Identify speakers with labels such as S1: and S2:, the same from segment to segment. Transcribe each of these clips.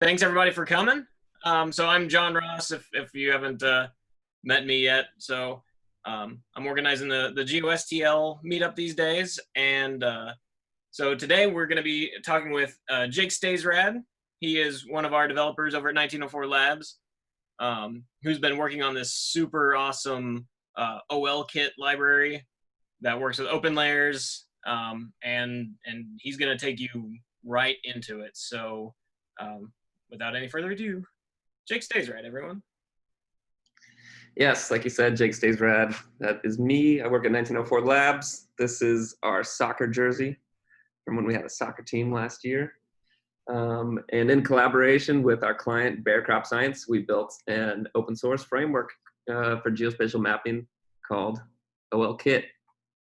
S1: Thanks everybody for coming. So I'm John Ross, if you haven't met me yet. So I'm organizing the GeoSTL meetup these days. And so today we're going to be talking with Jake Stäzrad. He is one of our developers over at 1904 Labs, who's been working on this super awesome OL kit library that works with OpenLayers. And he's going to take you right into it. So without any further ado, Jake Stäzrad, everyone.
S2: Yes, like you said, Jake Stäzrad. That is me. I work at 1904 Labs. This is our soccer jersey from when we had a soccer team last year. And in collaboration with our client, Bear Crop Science, we built an open source framework for geospatial mapping called OL Kit.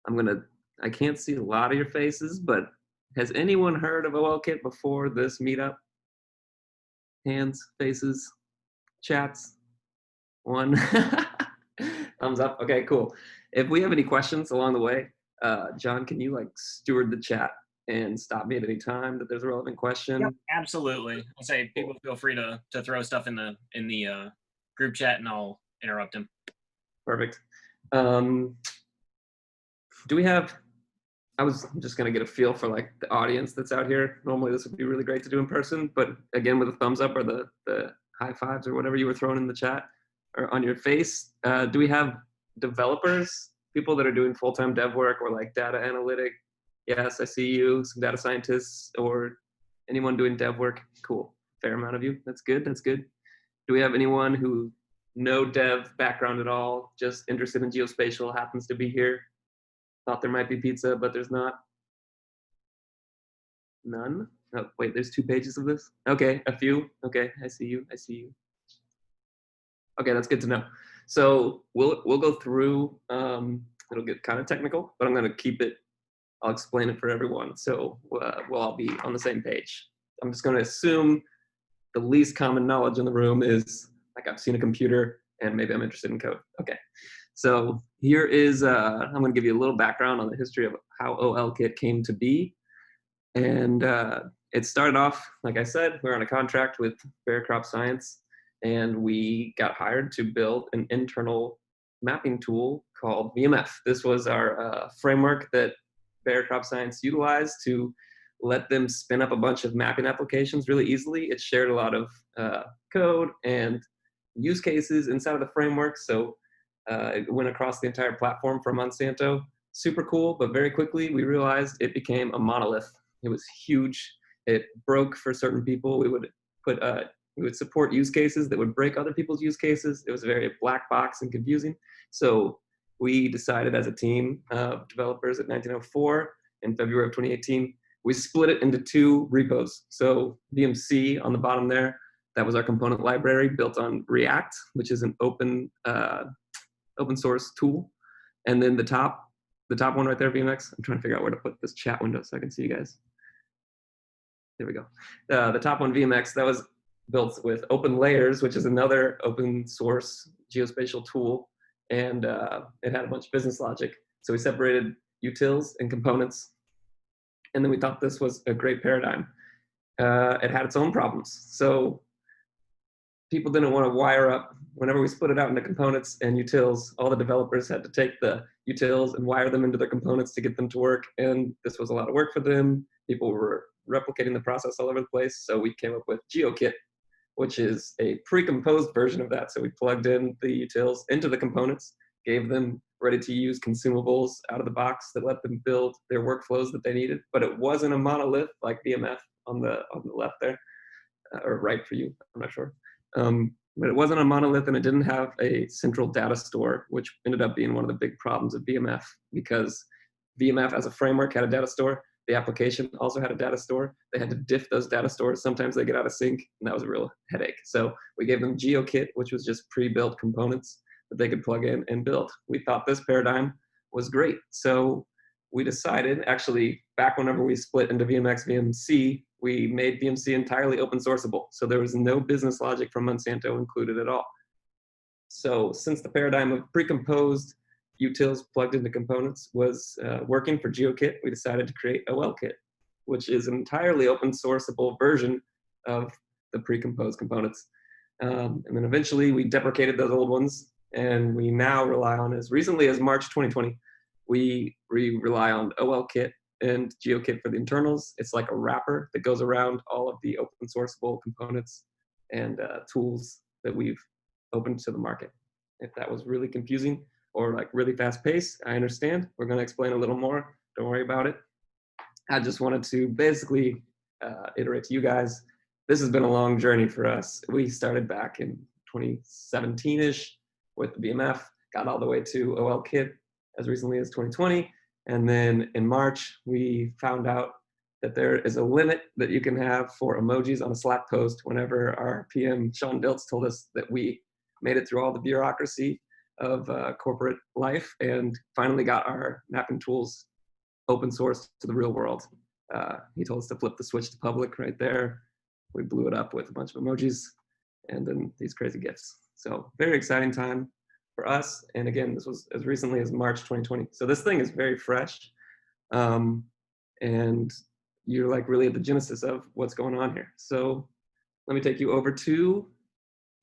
S2: I can't see a lot of your faces, but has anyone heard of OL Kit before this meetup? Hands, faces, chats. One. Thumbs up. Okay, cool. If we have any questions along the way, John, can you steward the chat and stop me at any time that there's a relevant question?
S1: Yep, absolutely. I'll say people feel free to throw stuff in the group chat, and I'll interrupt him.
S2: Perfect. Do we have? I was just gonna get a feel for the audience that's out here. Normally this would be really great to do in person, but again with a thumbs up or the high fives or whatever you were throwing in the chat or on your face. Do we have developers, people that are doing full-time dev work or data analytic? Yes, I see you. Some data scientists or anyone doing dev work? Cool. Fair amount of you. That's good. That's good. Do we have anyone who no dev background at all, just interested in geospatial, happens to be here? Thought there might be pizza, but there's not. None? Oh, wait, there's 2 pages of this? Okay, a few. Okay, I see you. I see you. Okay, that's good to know. So we'll go through. It'll get kind of technical, but I'm going to keep it. I'll explain it for everyone, so we'll all be on the same page. I'm just going to assume the least common knowledge in the room is I've seen a computer and maybe I'm interested in code. Okay, so here is I'm going to give you a little background on the history of how OLKit came to be, and it started off, like I said, we're on a contract with Bear Crop Science. And we got hired to build an internal mapping tool called VMF. This was our framework that Bear Crop Science utilized to let them spin up a bunch of mapping applications really easily. It shared a lot of code and use cases inside of the framework. So it went across the entire platform for Monsanto. Super cool, but very quickly we realized it became a monolith. It was huge. It broke for certain people. We would support use cases that would break other people's use cases. It was very black box and confusing. So we decided as a team of developers at 1904 in February of 2018, we split it into 2 repos. So VMC on the bottom there, that was our component library built on React, which is an open source tool. And then the top one right there, VMX, I'm trying to figure out where to put this chat window so I can see you guys. There we go. The top one, VMX, that was built with OpenLayers, which is another open source geospatial tool, and it had a bunch of business logic. So we separated utils and components, and then we thought this was a great paradigm. It had its own problems. So people didn't want to wire up. Whenever we split it out into components and utils, all the developers had to take the utils and wire them into their components to get them to work, and this was a lot of work for them. People were replicating the process all over the place, so we came up with GeoKit, which is a pre-composed version of that. So we plugged in the utils into the components, gave them ready-to-use consumables out of the box that let them build their workflows that they needed. But it wasn't a monolith like VMF on the left there, or right for you, I'm not sure. But it wasn't a monolith, and it didn't have a central data store, which ended up being one of the big problems of VMF, because VMF as a framework had a data store. The application also had a data store. They had to diff those data stores. Sometimes they get out of sync, and that was a real headache. So we gave them GeoKit, which was just pre-built components that they could plug in and build. We thought this paradigm was great. So we decided, actually, back whenever we split into VMX, VMC, we made VMC entirely open sourceable. So there was no business logic from Monsanto included at all. So since the paradigm of pre-composed utils plugged into components was working for GeoKit, we decided to create OLKit, which is an entirely open sourceable version of the pre-composed components. And then eventually we deprecated those old ones, and we now rely on, as recently as March 2020, we rely on OLKit and GeoKit for the internals. It's like a wrapper that goes around all of the open sourceable components and tools that we've opened to the market. If that was really confusing or like really fast paced, I understand. We're going to explain a little more. Don't worry about it. I just wanted to basically iterate to you guys. This has been a long journey for us. We started back in 2017-ish with the BMF, got all the way to OLKit as recently as 2020. And then in March, we found out that there is a limit that you can have for emojis on a Slack post whenever our PM, Sean Diltz, told us that we made it through all the bureaucracy of corporate life and finally got our mapping tools open source to the real world. He told us to flip the switch to public right there. We blew it up with a bunch of emojis and then these crazy GIFs. So very exciting time for us. And again, this was as recently as March 2020. So this thing is very fresh. And you're like really at the genesis of what's going on here. So let me take you over to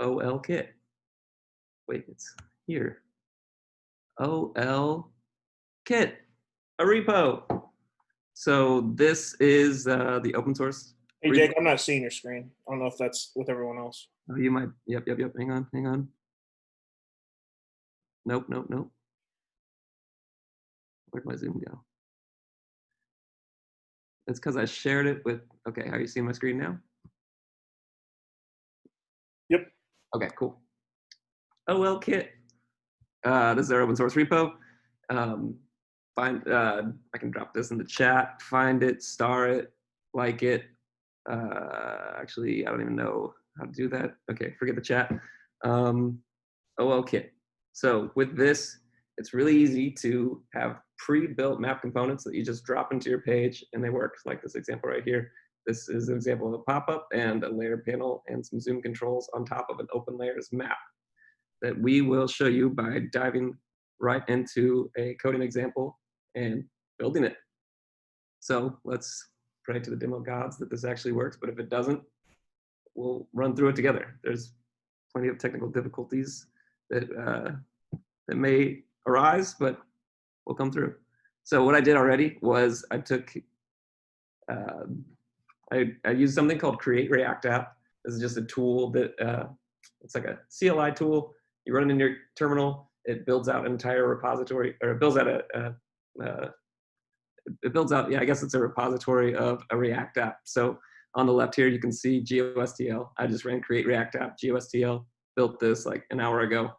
S2: OLKit. Wait, it's here. OLKit, a repo. So this is the open source.
S3: Hey, Jake, I'm not seeing your screen. I don't know if that's with everyone else.
S2: Oh, you might, yep. Hang on. Nope. Where'd my Zoom go? It's because I shared it with, okay, are you seeing my screen now?
S3: Yep.
S2: Okay, cool. OLKit. This is our open source repo. I can drop this in the chat. Find it, star it, like it. Actually, I don't even know how to do that. Okay, forget the chat. OLKit. So with this, it's really easy to have pre-built map components that you just drop into your page and they work, like this example right here. This is an example of a pop-up and a layer panel and some zoom controls on top of an OpenLayers map that we will show you by diving right into a coding example and building it. So let's pray to the demo gods that this actually works, but if it doesn't, we'll run through it together. There's plenty of technical difficulties that that may arise, but we'll come through. So what I did already was I took, I used something called Create React App. This is just a tool that, it's like a CLI tool. You run it in your terminal, it builds out an entire repository, or it builds out yeah, I guess it's a repository of a React app. So on the left here, you can see GeoSTL. I just ran Create React App, GeoSTL, built this like an hour ago.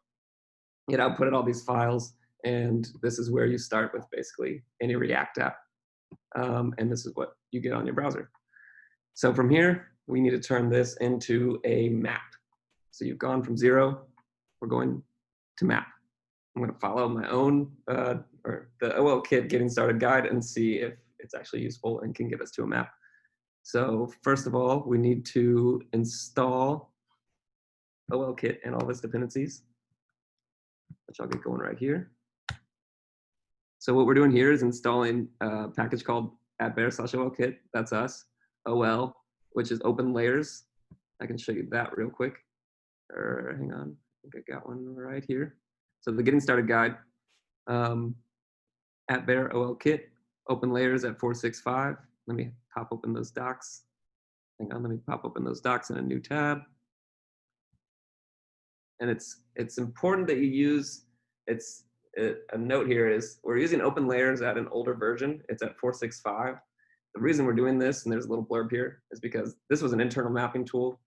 S2: It outputted all these files, and this is where you start with basically any React app. And this is what you get on your browser. So from here, we need to turn this into a map. So you've gone from 0, we're going to map. I'm going to follow my own, or the OLKit getting started guide and see if it's actually useful and can get us to a map. So first of all, we need to install OLKit and all of its dependencies, which I'll get going right here. So what we're doing here is installing a package called @bear/OLKit. That's us. OL, which is OpenLayers. I can show you that real quick. Or hang on, I think I got one right here. So the getting started guide, @bear OLKit, OpenLayers at 465. Let me pop open those docs. Hang on, let me pop open those docs in a new tab. And it's important that you use, a note here is we're using OpenLayers at an older version. It's at 465. The reason we're doing this, and there's a little blurb here, is because this was an internal mapping tool.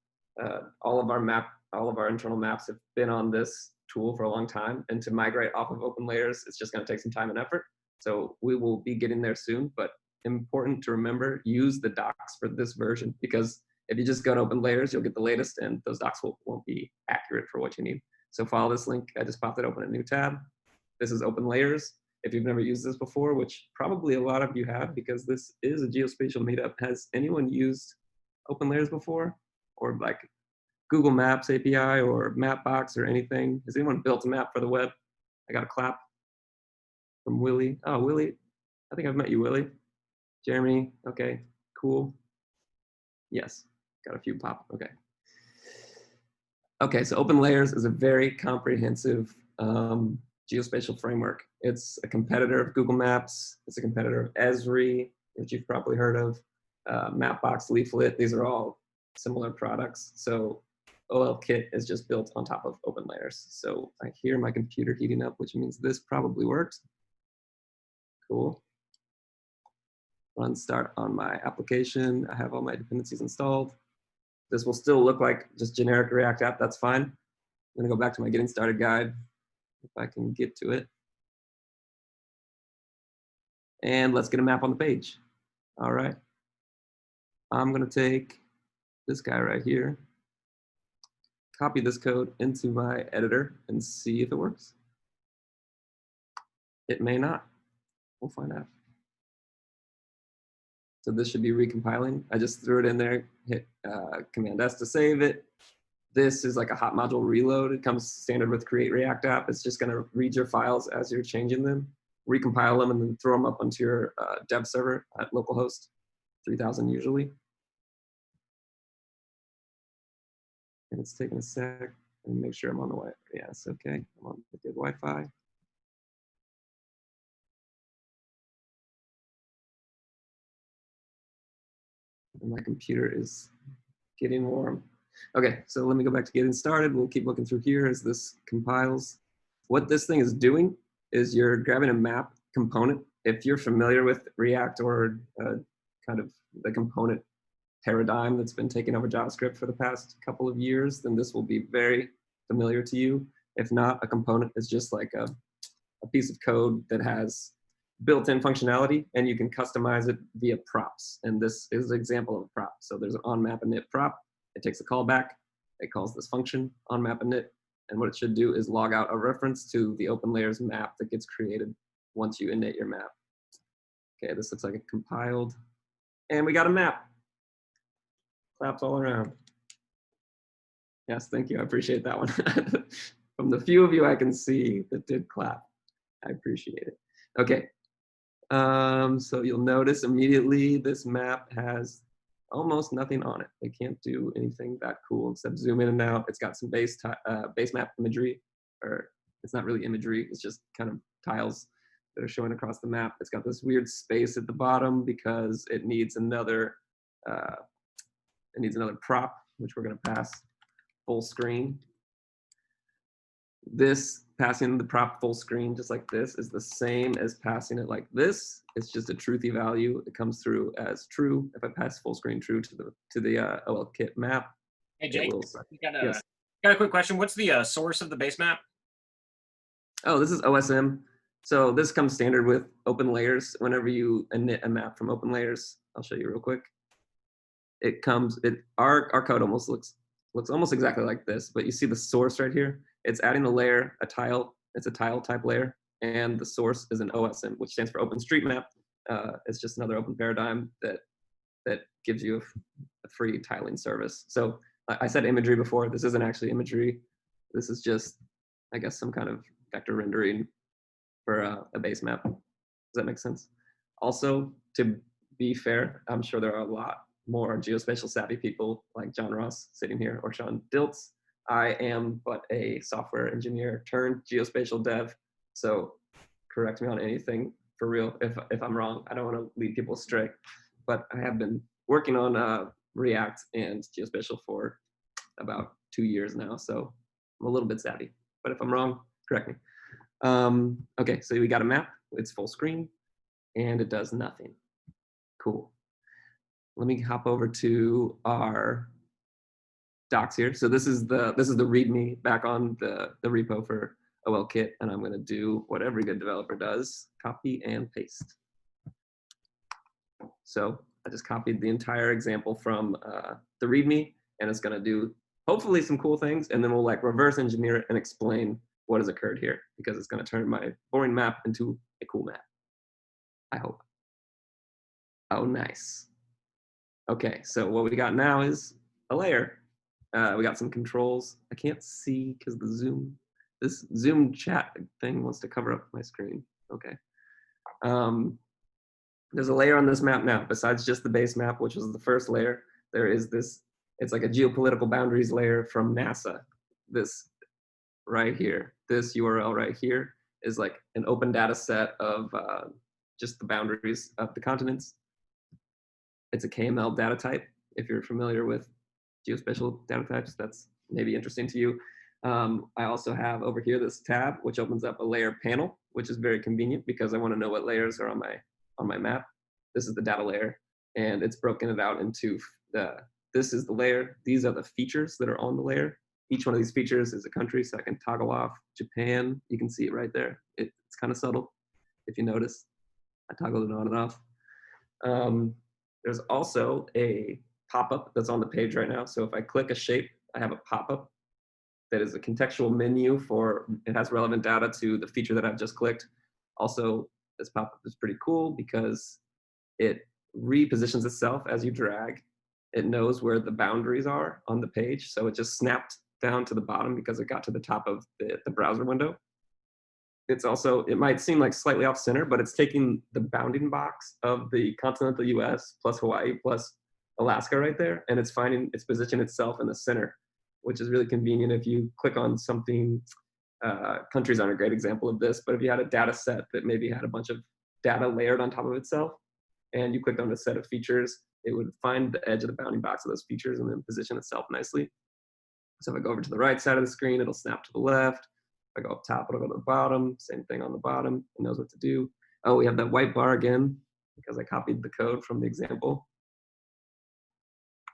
S2: All of our internal maps have been on this tool for a long time, and to migrate off of OpenLayers, it's just going to take some time and effort. So we will be getting there soon, but important to remember, use the docs for this version, because if you just go to OpenLayers, you'll get the latest, and those docs won't be accurate for what you need. So follow this link. I just popped it open a new tab. This is OpenLayers. If you've never used this before, which probably a lot of you have, because this is a geospatial meetup. Has anyone used OpenLayers before? Or like Google Maps API or Mapbox or anything? Has anyone built a map for the web? I got a clap from Willie. Oh, Willie, I think I've met you, Willie. Jeremy, okay, cool. Yes, got a few pop, okay. Okay, so OpenLayers is a very comprehensive geospatial framework. It's a competitor of Google Maps. It's a competitor of Esri, which you've probably heard of, Mapbox, Leaflet. These are all similar products. So OLKit is just built on top of OpenLayers. So I hear my computer heating up, which means this probably works. Cool. Run start on my application. I have all my dependencies installed. This will still look like just generic React app. That's fine. I'm gonna go back to my getting started guide if I can get to it. And let's get a map on the page. All right. I'm gonna take this guy right here, copy this code into my editor and see if it works. It may not. We'll find out. So this should be recompiling. I just threw it in there, hit Command S to save it. This is like a hot module reload. It comes standard with Create React App. It's just gonna read your files as you're changing them, recompile them, and then throw them up onto your dev server at localhost 3000 usually. And it's taking a sec and make sure I'm on the Wi-Fi. Yes, okay, I'm on the good Wi-Fi. And my computer is getting warm. Okay, so let me go back to getting started. We'll keep looking through here as this compiles. What this thing is doing is you're grabbing a map component. If you're familiar with React or kind of the component paradigm that's been taking over JavaScript for the past couple of years, then this will be very familiar to you. If not, a component is just like a piece of code that has built-in functionality, and you can customize it via props. And this is an example of a prop. So there's an onMap init prop. It takes a callback. It calls this function onMap init. And what it should do is log out a reference to the OpenLayers map that gets created once you init your map. Okay, this looks like it compiled. And we got a map. Claps all around. Yes, thank you. I appreciate that one. From the few of you I can see that did clap, I appreciate it. Okay. So you'll notice immediately this map has almost nothing on it. It can't do anything that cool except zoom in and out. It's got some base map imagery, or it's not really imagery. It's just kind of tiles that are showing across the map. It's got this weird space at the bottom because it needs another prop, which we're going to pass full screen. This passing the prop full screen just like this is the same as passing it like this. It's just a truthy value. It comes through as true. If I pass full screen true to the OLKit map,
S1: Hey Jake, got
S2: yes.
S1: a quick question. What's the source of the base map?
S2: Oh, this is OSM. So this comes standard with OpenLayers. Whenever you init a map from OpenLayers, I'll show you real quick. It comes. Our code almost looks almost exactly like this, but you see the source right here. It's adding a layer, a tile. It's a tile type layer, and the source is an OSM, which stands for OpenStreetMap. It's just another open paradigm that gives you a free tiling service. So I said imagery before. This isn't actually imagery. This is just, I guess, some kind of vector rendering for a base map. Does that make sense? Also, to be fair, I'm sure there are a lot more geospatial savvy people like John Ross sitting here, or Sean Diltz. I am but a software engineer turned geospatial dev. So correct me on anything for real if I'm wrong. I don't want to lead people astray, but I have been working on React and geospatial for about 2 years now. So I'm a little bit savvy, but if I'm wrong, correct me. Okay, so we got a map. It's full screen and it does nothing. Cool. Let me hop over to our docs here. So this is the README back on the repo for OLKit, and I'm going to do what every good developer does: copy and paste. So I just copied the entire example from the README, and it's going to do hopefully some cool things, and then we'll like reverse engineer it and explain what has occurred here, because it's going to turn my boring map into a cool map. I hope. Oh, nice. Okay, so what we got now is a layer. We got some controls. I can't see because this Zoom chat thing wants to cover up my screen. Okay. There's a layer on this map now, besides just the base map, which was the first layer. There is this, it's like a geopolitical boundaries layer from NASA. this right here, this URL right here is like an open data set of just the boundaries of the continents. It's a KML data type. If you're familiar with geospatial data types, that's maybe interesting to you. I also have over here this tab, which opens up a layer panel, which is very convenient because I want to know what layers are on my map. This is the data layer, and it's broken it out into this is the layer. These are the features that are on the layer. Each one of these features is a country, so I can toggle off Japan. You can see it right there. It's kind of subtle, if you notice. I toggled it on and off. There's also a pop-up that's on the page right now. So if I click a shape, I have a pop-up that is a contextual menu for, it has relevant data to the feature that I've just clicked. Also, this pop-up is pretty cool because it repositions itself as you drag. It knows where the boundaries are on the page. So it just snapped down to the bottom because it got to the top of the browser window. It's also, it might seem like slightly off center, but it's taking the bounding box of the continental US plus Hawaii plus Alaska right there, and it's finding its position itself in the center, which is really convenient if you click on something. Countries aren't a great example of this, but if you had a data set that maybe had a bunch of data layered on top of itself, and you clicked on a set of features, it would find the edge of the bounding box of those features and then position itself nicely. So if I go over to the right side of the screen, it'll snap to the left. If I go up top, it'll go to the bottom. Same thing on the bottom. It knows what to do. Oh, we have that white bar again because I copied the code from the example.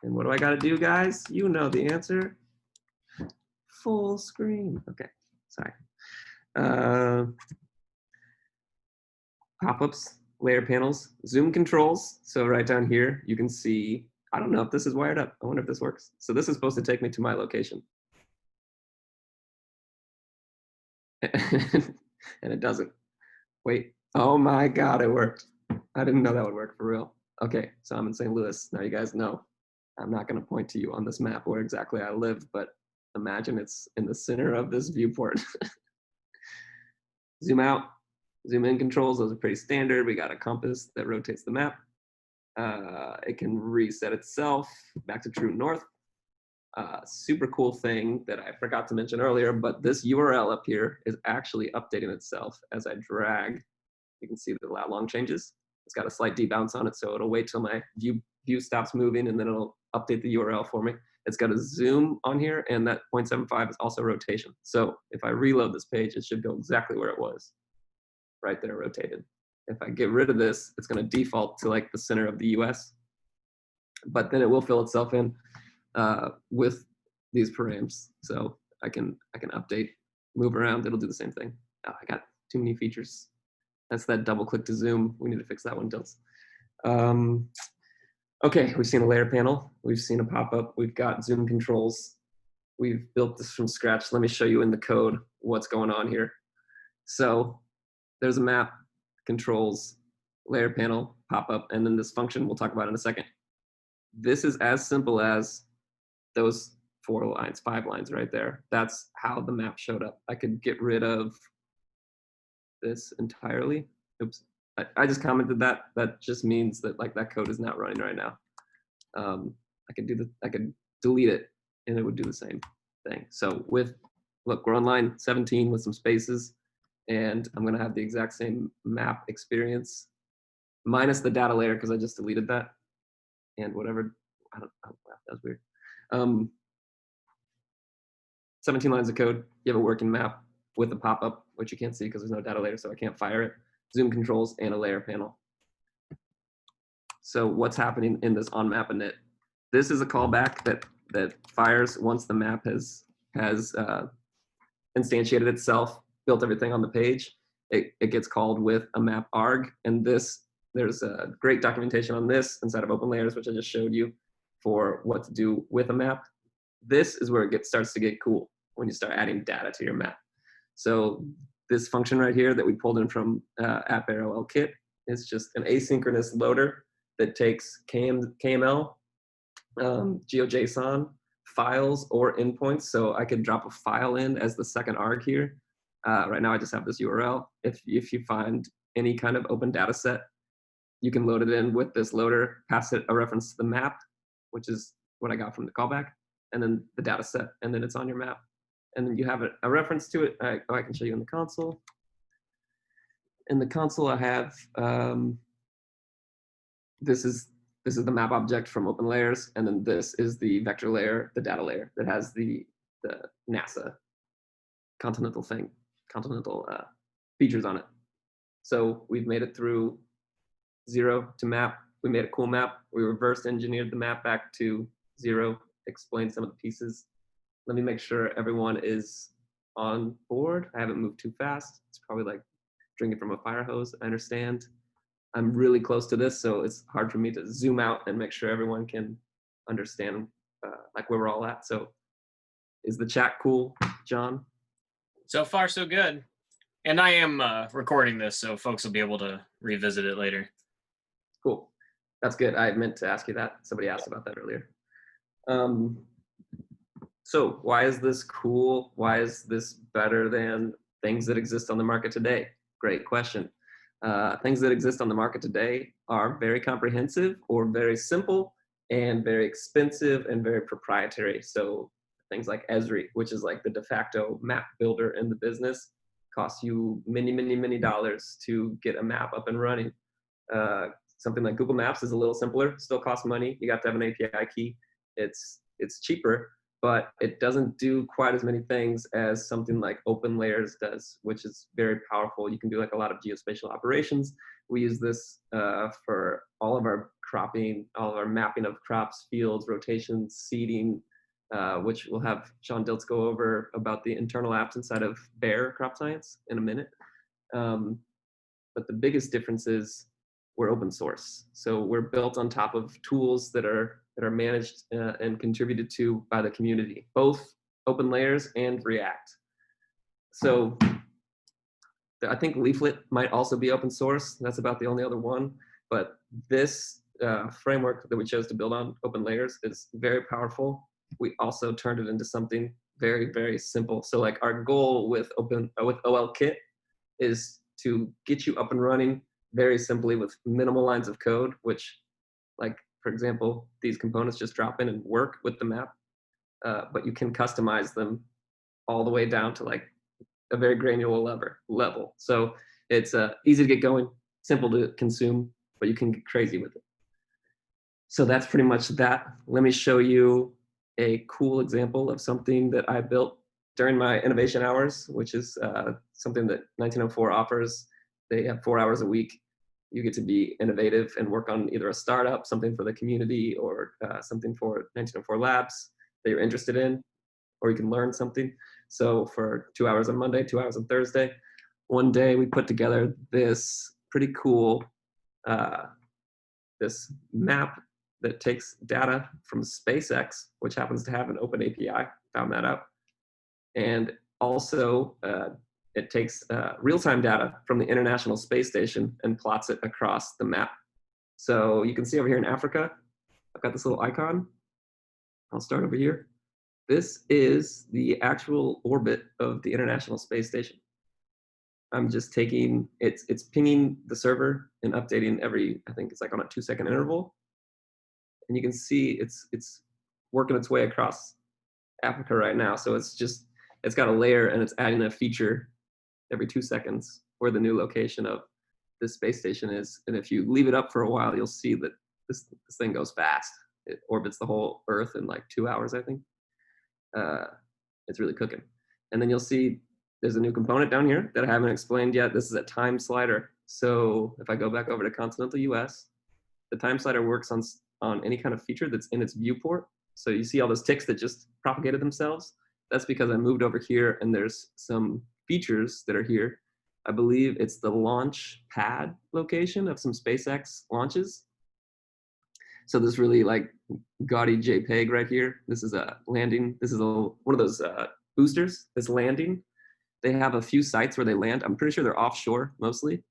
S2: And what do I got to do, guys? You know the answer. Full screen. Okay, sorry. Pop-ups, layer panels, zoom controls. So right down here, you can see, I don't know if this is wired up. I wonder if this works. So this is supposed to take me to my location. And it doesn't. Wait, oh my God, it worked. I didn't know that would work for real. Okay, so I'm in St. Louis. Now you guys know. I'm not gonna point to you on this map where exactly I live, but imagine it's in the center of this viewport. Zoom out, zoom in controls, those are pretty standard. We got a compass that rotates the map. It can reset itself back to true north. Super cool thing that I forgot to mention earlier, but this URL up here is actually updating itself as I drag. You can see the lat long changes. It's got a slight debounce on it, so it'll wait till my view stops moving and then it'll update the URL for me. It's got a zoom on here, and that 0.75 is also rotation. So if I reload this page, it should go exactly where it was, right there rotated. If I get rid of this, it's gonna default to like the center of the US, but then it will fill itself in with these params. So I can update, move around, it'll do the same thing. Oh, I got too many features. That's that double click to zoom. We need to fix that one, Dills. Okay, we've seen a layer panel. We've seen a pop-up. We've got zoom controls. We've built this from scratch. Let me show you in the code what's going on here. So there's a map, controls, layer panel, pop-up, and then this function we'll talk about in a second. This is as simple as those 4 lines, 5 lines right there. That's how the map showed up. I could get rid of this entirely. Oops, I just commented that. That just means that like that code is not running right now. I could delete it and it would do the same thing. So look, we're on line 17 with some spaces, and I'm gonna have the exact same map experience minus the data layer because I just deleted that. And whatever, I don't know, that was weird. 17 lines of code, you have a working map with a pop-up, which you can't see because there's no data layer, so I can't fire it. Zoom controls and a layer panel. So what's happening in this on map init? This is a callback that fires once the map has instantiated itself, built everything on the page. It gets called with a map arg, and there's a great documentation on this inside of OpenLayers, which I just showed you for what to do with a map. This is where it starts to get cool when you start adding data to your map. So this function right here that we pulled in from app-arrow-lkit is just an asynchronous loader that takes KML, GeoJSON files or endpoints. So I could drop a file in as the second arg here. Right now I just have this URL. If you find any kind of open data set, you can load it in with this loader, pass it a reference to the map, which is what I got from the callback, and then the data set, and then it's on your map. and then you have a reference to it. I can show you in the console. In the console, I have this is the map object from OpenLayers, and then this is the vector layer, the data layer that has the NASA continental features on it. So we've made it through 0 to map. We made a cool map. We reverse engineered the map back to 0, explained some of the pieces. Let me make sure everyone is on board. I haven't moved too fast. It's probably like drinking from a fire hose. I understand. I'm really close to this, so it's hard for me to zoom out and make sure everyone can understand like where we're all at. So is the chat cool, John?
S1: So far, so good. And I am recording this, so folks will be able to revisit it later.
S2: Cool. That's good. I meant to ask you that. Somebody asked about that earlier. So why is this cool? Why is this better than things that exist on the market today? Great question. Things that exist on the market today are very comprehensive or very simple and very expensive and very proprietary. So things like Esri, which is like the de facto map builder in the business, costs you many, many, many dollars to get a map up and running. Something like Google Maps is a little simpler, still costs money. You have to have an API key. It's cheaper, but it doesn't do quite as many things as something like OpenLayers does, which is very powerful. You can do like a lot of geospatial operations. We use this for all of our cropping, all of our mapping of crops, fields, rotations, seeding, which we'll have Sean Diltz go over about the internal apps inside of Bear Crop Science in a minute. But the biggest difference is we're open source. So we're built on top of tools that are managed and contributed to by the community, both OpenLayers and React. So I think Leaflet might also be open source. That's about the only other one. But this framework that we chose to build on, OpenLayers, is very powerful. We also turned it into something very, very simple. So like our goal with OLKit is to get you up and running very simply with minimal lines of code, which, like, for example, these components just drop in and work with the map, but you can customize them all the way down to like a very granular level. So it's easy to get going, simple to consume, but you can get crazy with it. So that's pretty much that. Let me show you a cool example of something that I built during my innovation hours, which is something that 1904 offers. They have 4 hours a week. You get to be innovative and work on either a startup, something for the community, or something for 1904 Labs that you're interested in, or you can learn something. So for 2 hours on Monday, 2 hours on Thursday, one day we put together this pretty cool this map that takes data from SpaceX, which happens to have an open API, found that out. And also it takes real-time data from the International Space Station and plots it across the map. So you can see over here in Africa, I've got this little icon. I'll start over here. This is the actual orbit of the International Space Station. I'm just taking, it's pinging the server and updating every, I think it's like on a 2-second interval. And you can see it's working its way across Africa right now. So it's got a layer and it's adding a feature every 2 seconds where the new location of this space station is. And if you leave it up for a while, you'll see that this thing goes fast. It orbits the whole Earth in like 2 hours, I think. It's really cooking. And then you'll see there's a new component down here that I haven't explained yet. This is a time slider. So if I go back over to continental US, the time slider works on any kind of feature that's in its viewport. So you see all those ticks that just propagated themselves. That's because I moved over here and there's some features that are here. I believe it's the launch pad location of some SpaceX launches. So this really like gaudy JPEG right here. This is a landing. This is one of those boosters that's landing. They have a few sites where they land. I'm pretty sure they're offshore mostly.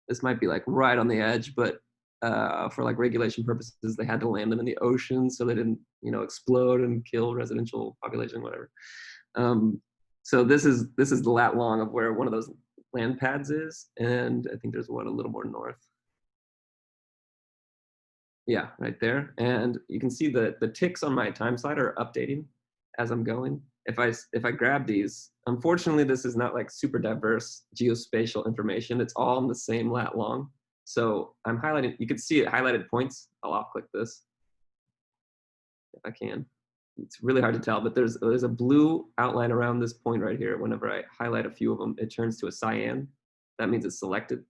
S2: This might be like right on the edge, but for like regulation purposes, they had to land them in the ocean so they didn't, explode and kill residential population, whatever. So this is the lat long of where one of those land pads is, and I think there's one a little more north. Yeah, right there. And you can see the ticks on my time slider are updating as I'm going. if I grab these, unfortunately, this is not like super diverse geospatial information. It's all in the same lat long. So I'm highlighting, you can see it highlighted points. I'll off click this if I can. It's really hard to tell, but there's a blue outline around this point right here. Whenever I highlight a few of them, it turns to a cyan. That means it's selected.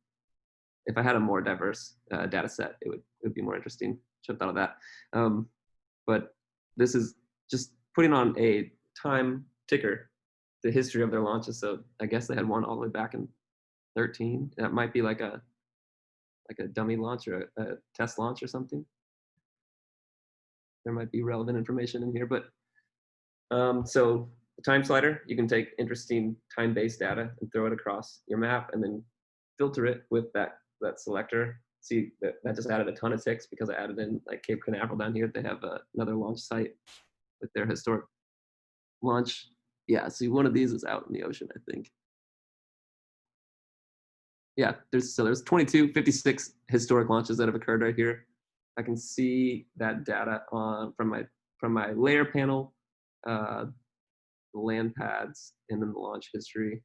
S2: If I had a more diverse data set, it would be more interesting. Should have thought of that. But this is just putting on a time ticker, the history of their launches. So I guess they had one all the way back in 13. That might be like a dummy launch or a test launch or something. There might be relevant information in here, but so the time slider, you can take interesting time-based data and throw it across your map and then filter it with that selector. See, that just added a ton of ticks because I added in like Cape Canaveral down here. They have another launch site with their historic launch. Yeah, see, one of these is out in the ocean, I think. Yeah, there's 22, 56 historic launches that have occurred right here. I can see that data from my layer panel, the land pads, and then the launch history.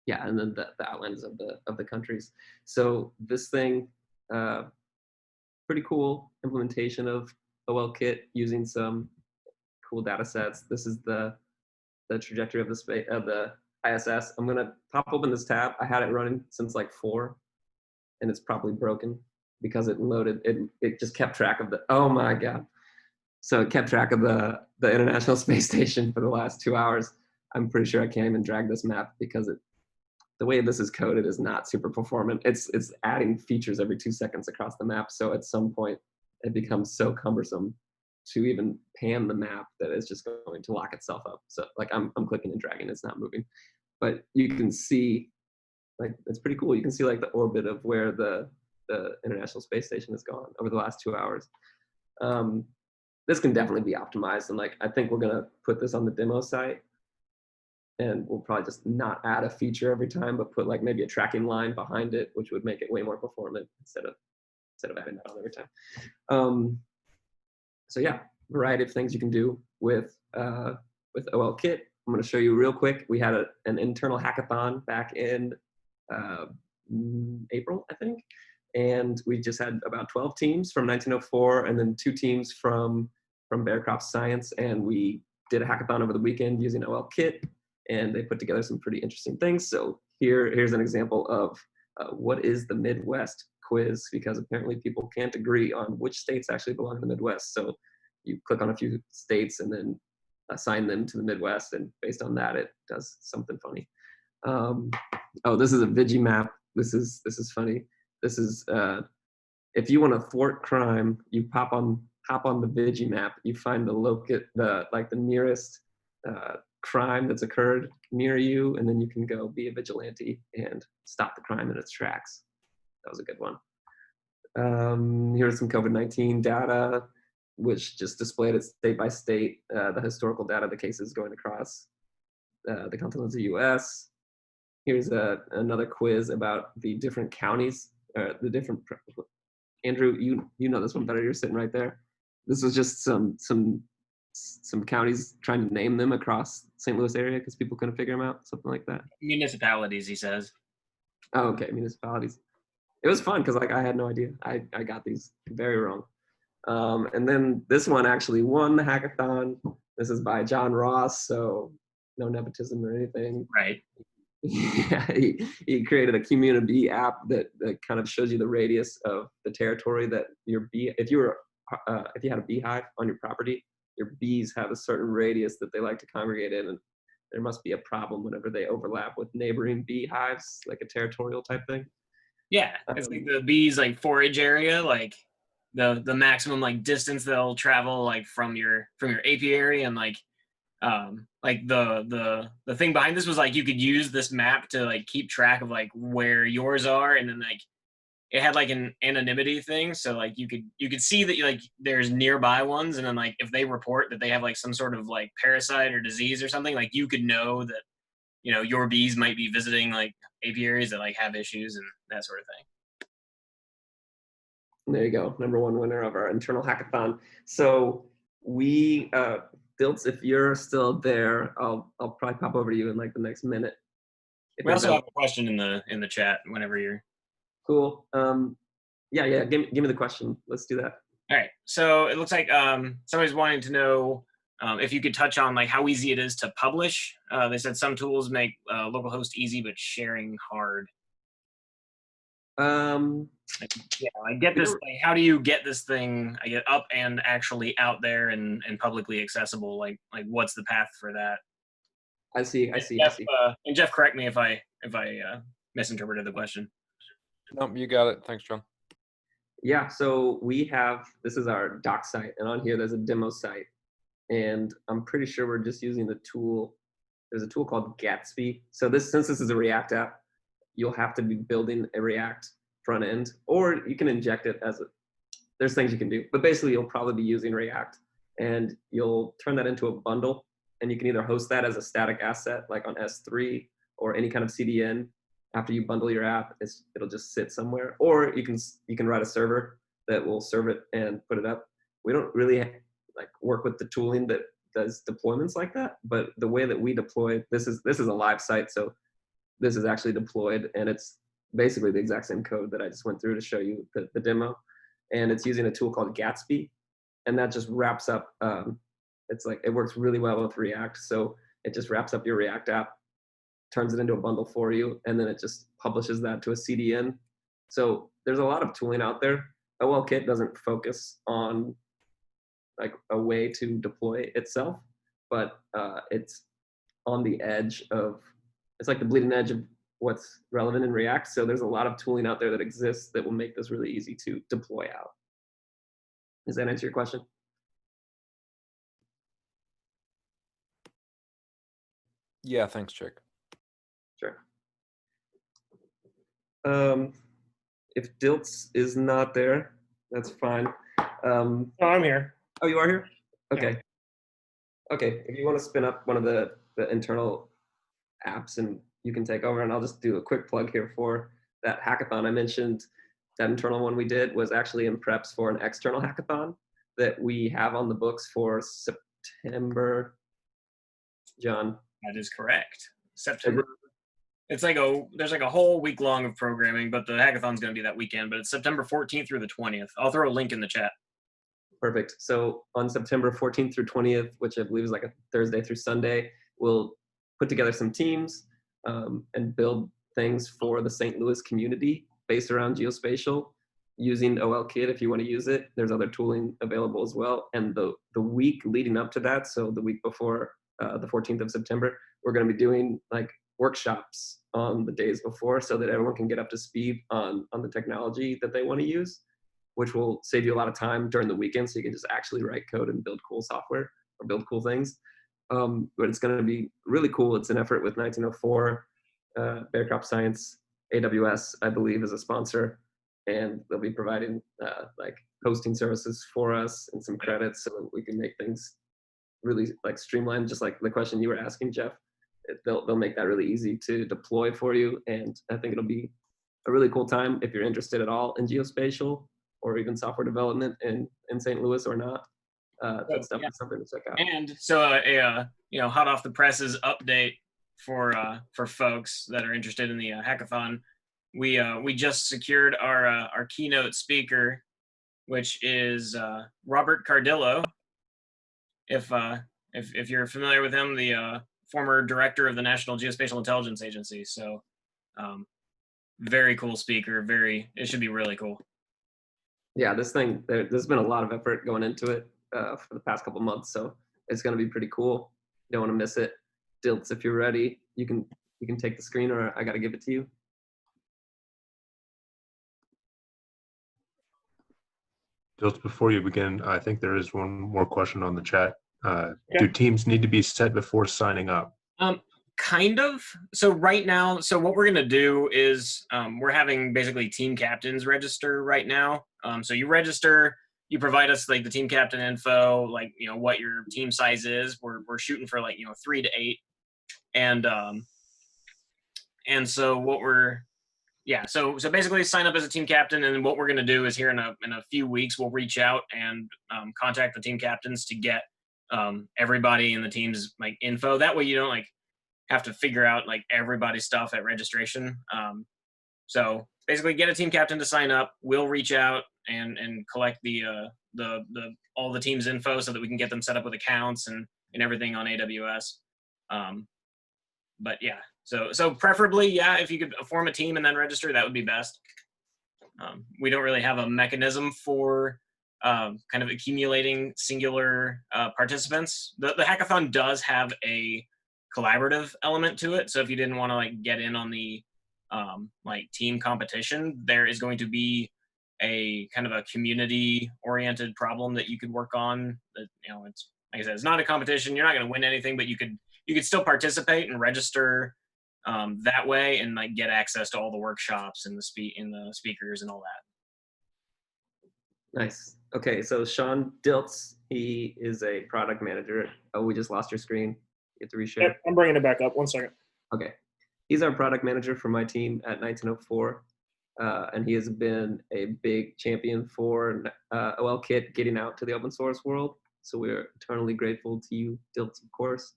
S2: Yeah, and then the outlines of the countries. So this thing, pretty cool implementation of OLKit using some cool data sets. This is the trajectory of the ISS. I'm gonna pop open this tab. I had it running since like 4, and it's probably broken because it loaded. It just kept track of oh my god. So it kept track of the International Space Station for the last 2 hours. I'm pretty sure I can't even drag this map because the way this is coded is not super performant. It's adding features every 2 seconds across the map. So at some point, it becomes so cumbersome to even pan the map that it's just going to lock itself up. So like I'm clicking and dragging, it's not moving. But you can see, like, it's pretty cool. You can see like the orbit of where the International Space Station has gone over the last 2 hours. This can definitely be optimized. And like, I think we're gonna put this on the demo site, and we'll probably just not add a feature every time, but put like maybe a tracking line behind it, which would make it way more performant instead of adding that on every time. So yeah, variety of things you can do with OLKit. I'm going to show you real quick. We had an internal hackathon back in April, I think, and we just had about 12 teams from 1904, and then 2 teams from Bearcroft Science, and we did a hackathon over the weekend using OLKit, and they put together some pretty interesting things. So here's an example of what is the Midwest quiz, because apparently people can't agree on which states actually belong to the Midwest. So you click on a few states and then assign them to the Midwest, and based on that, it does something funny. Oh, this is a Vigi map. This is funny. This is if you want to thwart crime, you hop on the Vigi map. You find the nearest crime that's occurred near you, and then you can go be a vigilante and stop the crime in its tracks. That was a good one. Here's some COVID-19 data, which just displayed it state by state, the historical data, the cases going across the continents of the US. Here's another quiz about the different counties, the different, Andrew, you know this one better, you're sitting right there. This was just some counties trying to name them across St. Louis area because people couldn't figure them out, something like that.
S1: Municipalities, he says.
S2: Oh, okay, municipalities. It was fun because like I had no idea. I got these very wrong. And then this one actually won the hackathon. This is by John Ross, so no nepotism or anything.
S1: Right.
S2: Yeah, he created a community app that kind of shows you the radius of the territory that your bee. If you had a beehive on your property, your bees have a certain radius that they like to congregate in, and there must be a problem whenever they overlap with neighboring beehives, like a territorial type thing.
S1: Yeah, it's like the bees like forage area, like the maximum like distance they'll travel like from your apiary, and like the thing behind this was like you could use this map to like keep track of like where yours are, and then like it had like an anonymity thing, so like you could see that like there's nearby ones, and then like if they report that they have like some sort of like parasite or disease or something, like you could know that your bees might be visiting like apiaries that like have issues and that sort of thing.
S2: There you go, #1 winner of our internal hackathon. So we Dilts, if you're still there, I'll probably pop over to you in like the next minute. If
S1: We
S2: you're
S1: also have
S2: available.
S1: a question in the chat whenever you're.
S2: Cool. Yeah. Give me the question. Let's do that.
S1: All right. So it looks like somebody's wanting to know if you could touch on like how easy it is to publish. They said some tools make localhost easy, but sharing hard. Yeah, I get this. Like, how do you get this thing? I get up and actually out there and publicly accessible. Like what's the path for that?
S2: I see.
S1: And Jeff, correct me if I misinterpreted the question.
S4: Nope, you got it. Thanks, John.
S2: Yeah, so this is our doc site, and on here there's a demo site, and I'm pretty sure we're just using the tool. There's a tool called Gatsby. So since this is a React app, you'll have to be building a React front end, or you can inject it there's things you can do, but basically you'll probably be using React, and you'll turn that into a bundle, and you can either host that as a static asset, like on S3 or any kind of CDN. After you bundle your app, it'll just sit somewhere, or you can write a server that will serve it and put it up. We don't really like work with the tooling that does deployments like that, but the way that we deploy, this is a live site, so this is actually deployed, and it's basically the exact same code that I just went through to show you the demo, and it's using a tool called Gatsby, and that just wraps up. It's like it works really well with React, so it just wraps up your React app, turns it into a bundle for you, and then it just publishes that to a CDN. So there's a lot of tooling out there. OLKit doesn't focus on like a way to deploy itself, but it's on the edge of, it's like the bleeding edge of what's relevant in React. So there's a lot of tooling out there that exists that will make this really easy to deploy out. Does that answer your question?
S4: Yeah, thanks, Chick.
S2: Sure. If Dilts is not there, that's fine.
S3: No, I'm here.
S2: Oh, you are here? Okay. Okay, if you want to spin up one of the internal apps, and you can take over, and I'll just do a quick plug here for that hackathon I mentioned. That internal one we did was actually in preps for an external hackathon that we have on the books for September. John?
S1: That is correct. September. It's like there's like a whole week long of programming, but the hackathon's going to be that weekend. But it's September 14th through the 20th. I'll throw a link in the chat.
S2: Perfect. So on September 14th through 20th, which I believe is like a Thursday through Sunday, we'll put together some teams and build things for the St. Louis community based around geospatial using OLKit if you want to use it. There's other tooling available as well. And the week leading up to that, so the week before the 14th of September, we're going to be doing like workshops on the days before so that everyone can get up to speed on the technology that they want to use, which will save you a lot of time during the weekend, so you can just actually write code and build cool software or build cool things. But it's going to be really cool. It's an effort with 1904, Bear Crop Science, AWS, I believe, is a sponsor, and they'll be providing like hosting services for us and some credits so that we can make things really like streamlined, just like the question you were asking, Jeff. They'll make that really easy to deploy for you, and I think it'll be a really cool time if you're interested at all in geospatial or even software development in St. Louis or not. That's definitely something to check out.
S1: And so hot off the presses update for folks that are interested in the hackathon. We just secured our keynote speaker, which is Robert Cardillo. If you're familiar with him, the former director of the National Geospatial Intelligence Agency. So very cool speaker. It should be really cool.
S2: Yeah, there's been a lot of effort going into it for the past couple months, so it's going to be pretty cool. You don't want to miss it. Dilts, if you're ready, you can take the screen, or I got to give it to you.
S5: Dilts, before you begin, I think there is one more question on the chat. Do teams need to be set before signing up?
S1: Kind of. So right now, what we're going to do is we're having basically team captains register right now. So you register, you provide us like the team captain info, like, what your team size is. We're shooting for like, 3 to 8. And so what we're yeah, so basically sign up as a team captain, and what we're going to do is here in a few weeks we'll reach out and contact the team captains to get everybody in the team's like info. That way you don't like have to figure out like everybody's stuff at registration. So basically, get a team captain to sign up. We'll reach out and collect the all the team's info so that we can get them set up with accounts and everything on AWS. But yeah, so preferably, yeah, if you could form a team and then register, that would be best. We don't really have a mechanism for kind of accumulating singular participants. The hackathon does have a collaborative element to it. So if you didn't want to like get in on the like team competition, there is going to be a kind of a community oriented problem that you could work on. That, you know, it's like I said, it's not a competition. You're not going to win anything, but you could still participate and register that way and like get access to all the workshops and the speakers and all that.
S2: Nice. Okay, so Sean Diltz, he is a product manager. Oh, we just lost your screen. You have to reshare.
S3: Yep, I'm bringing it back up. 1 second.
S2: Okay. He's our product manager for my team at 1904. And he has been a big champion for OLKit getting out to the open source world. So we're eternally grateful to you, Diltz, of course.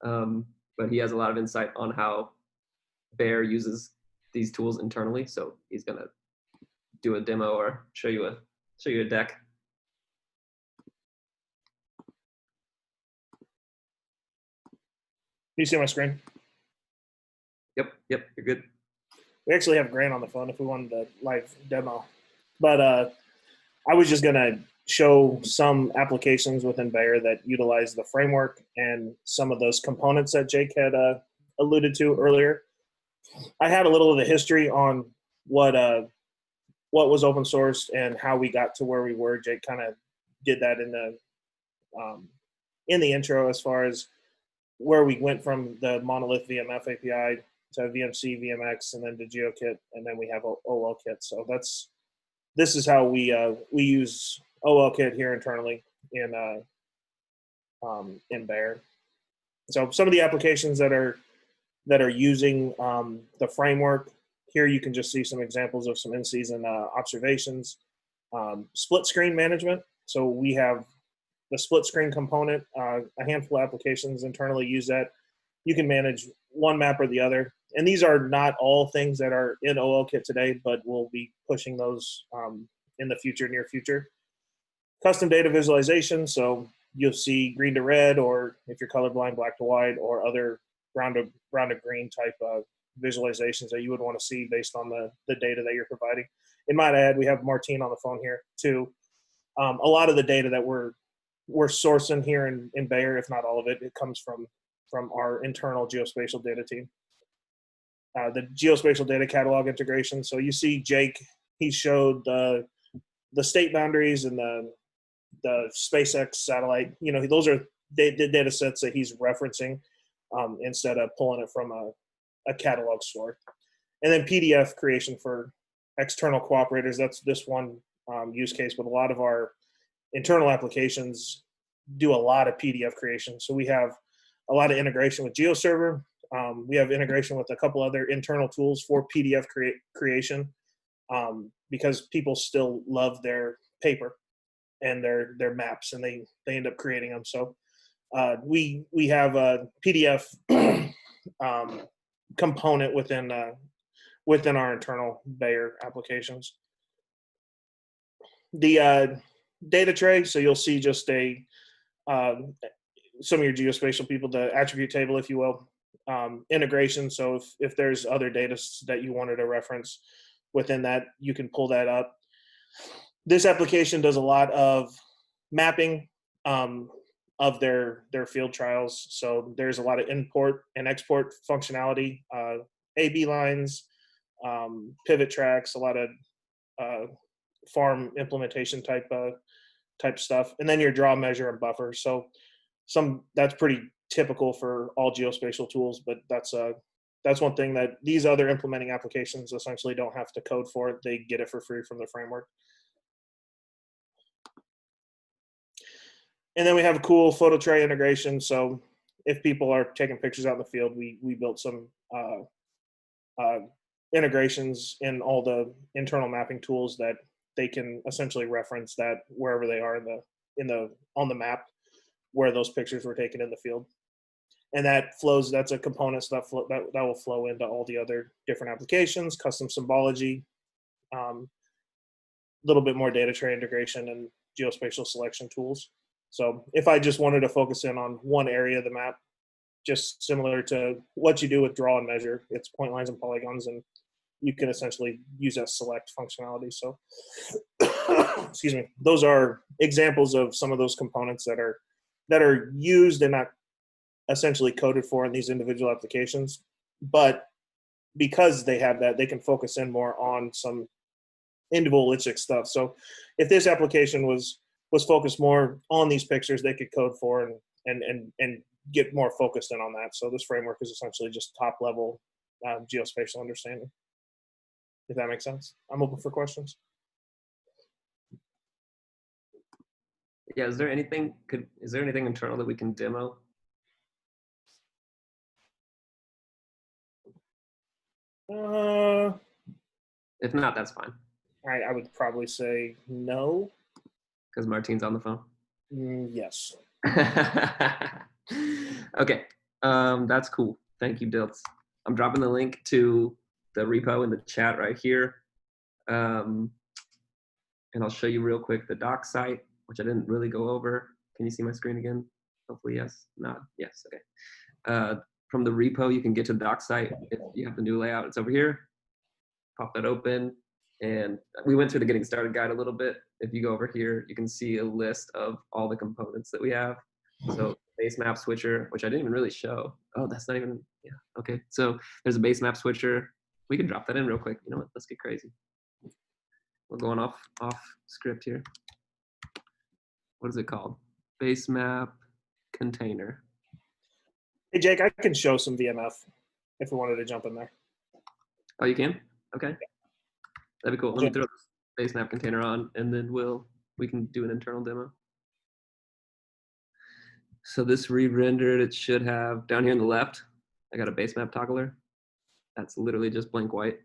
S2: But he has a lot of insight on how Bear uses these tools internally. So he's gonna do a demo or show you a deck.
S3: You see my screen?
S2: Yep, you're good.
S3: We actually have Grant on the phone if we wanted a live demo. But I was just going to show some applications within Bear that utilize the framework and some of those components that Jake had alluded to earlier. I had a little of the history on what was open sourced and how we got to where we were. Jake kind of did that in the intro as far as where we went from the monolith VMF API to VMC, VMX, and then to GeoKit, and then we have OLKit. So this is how we use OLKit here internally in Bear. So some of the applications that are using the framework here, you can just see some examples of some in-season observations. Split screen management. So we have the split screen component. A handful of applications internally use that. You can manage one map or the other. And these are not all things that are in OLKit today, but we'll be pushing those in the near future. Custom data visualization. So you'll see green to red, or if you're colorblind, black to white, or other brown to green type of visualizations that you would want to see based on the data that you're providing. In my add, we have Martine on the phone here too. A lot of the data that we're sourcing here in Bayer, if not all of it, it comes from our internal geospatial data team. The geospatial data catalog integration. So you see Jake, he showed the state boundaries and the SpaceX satellite. You know, those are data sets that he's referencing instead of pulling it from a catalog store. And then PDF creation for external cooperators. That's this one use case, but a lot of our internal applications do a lot of PDF creation. So we have a lot of integration with GeoServer. We have integration with a couple other internal tools for PDF creation because people still love their paper and their maps, and they end up creating them. So we have a PDF component within our internal Bayer applications. The data tray, so you'll see just some of your geospatial people, the attribute table, if you will. Integration, so if there's other data that you wanted to reference within that, you can pull that up. This application does a lot of mapping of their field trials. So there's a lot of import and export functionality, A/B lines, pivot tracks, a lot of farm implementation type stuff, and then your draw, measure, and buffer. So that's pretty typical for all geospatial tools, but that's one thing that these other implementing applications essentially don't have to code for it. They get it for free from the framework. And then we have a cool photo tray integration. So if people are taking pictures out in the field, we built some integrations in all the internal mapping tools that they can essentially reference that wherever they are on the map where those pictures were taken in the field. And that flows, that's a component that will flow into all the other different applications, custom symbology, little bit more data tray integration and geospatial selection tools. So if I just wanted to focus in on one area of the map, just similar to what you do with draw and measure, it's point lines and polygons, and you can essentially use that select functionality. So excuse me, those are examples of some of those components that are used and not essentially coded for in these individual applications. But because they have that, they can focus in more on some individualistic stuff. So if this application was focused more on these pictures, they could code for and get more focused in on that. So this framework is essentially just top level geospatial understanding, if that makes sense. I'm open for questions.
S2: Yeah, is there anything internal that we can demo? If not, that's fine.
S3: I would probably say no.
S2: Because Martine's on the phone.
S3: Yes.
S2: Okay, that's cool. Thank you, Dilts. I'm dropping the link to the repo in the chat right here. And I'll show you real quick the doc site, which I didn't really go over. Can you see my screen again? Hopefully, yes. Not yes. Okay. From the repo, you can get to the doc site if you have the new layout. It's over here. Pop that open. And we went through the getting started guide a little bit. If you go over here, you can see a list of all the components that we have. So base map switcher, which I didn't even really show. Oh, that's not even, yeah, okay. So there's a base map switcher. We can drop that in real quick. You know what, let's get crazy. We're going off script here. What is it called? Base map container.
S3: Hey, Jake, I can show some VMF if we wanted to jump in there.
S2: Oh, you can? Okay. That'd be cool. Let me throw this base map container on, and then we can do an internal demo. So this re-rendered, it should have down here on the left, I got a base map toggler. That's literally just blank white.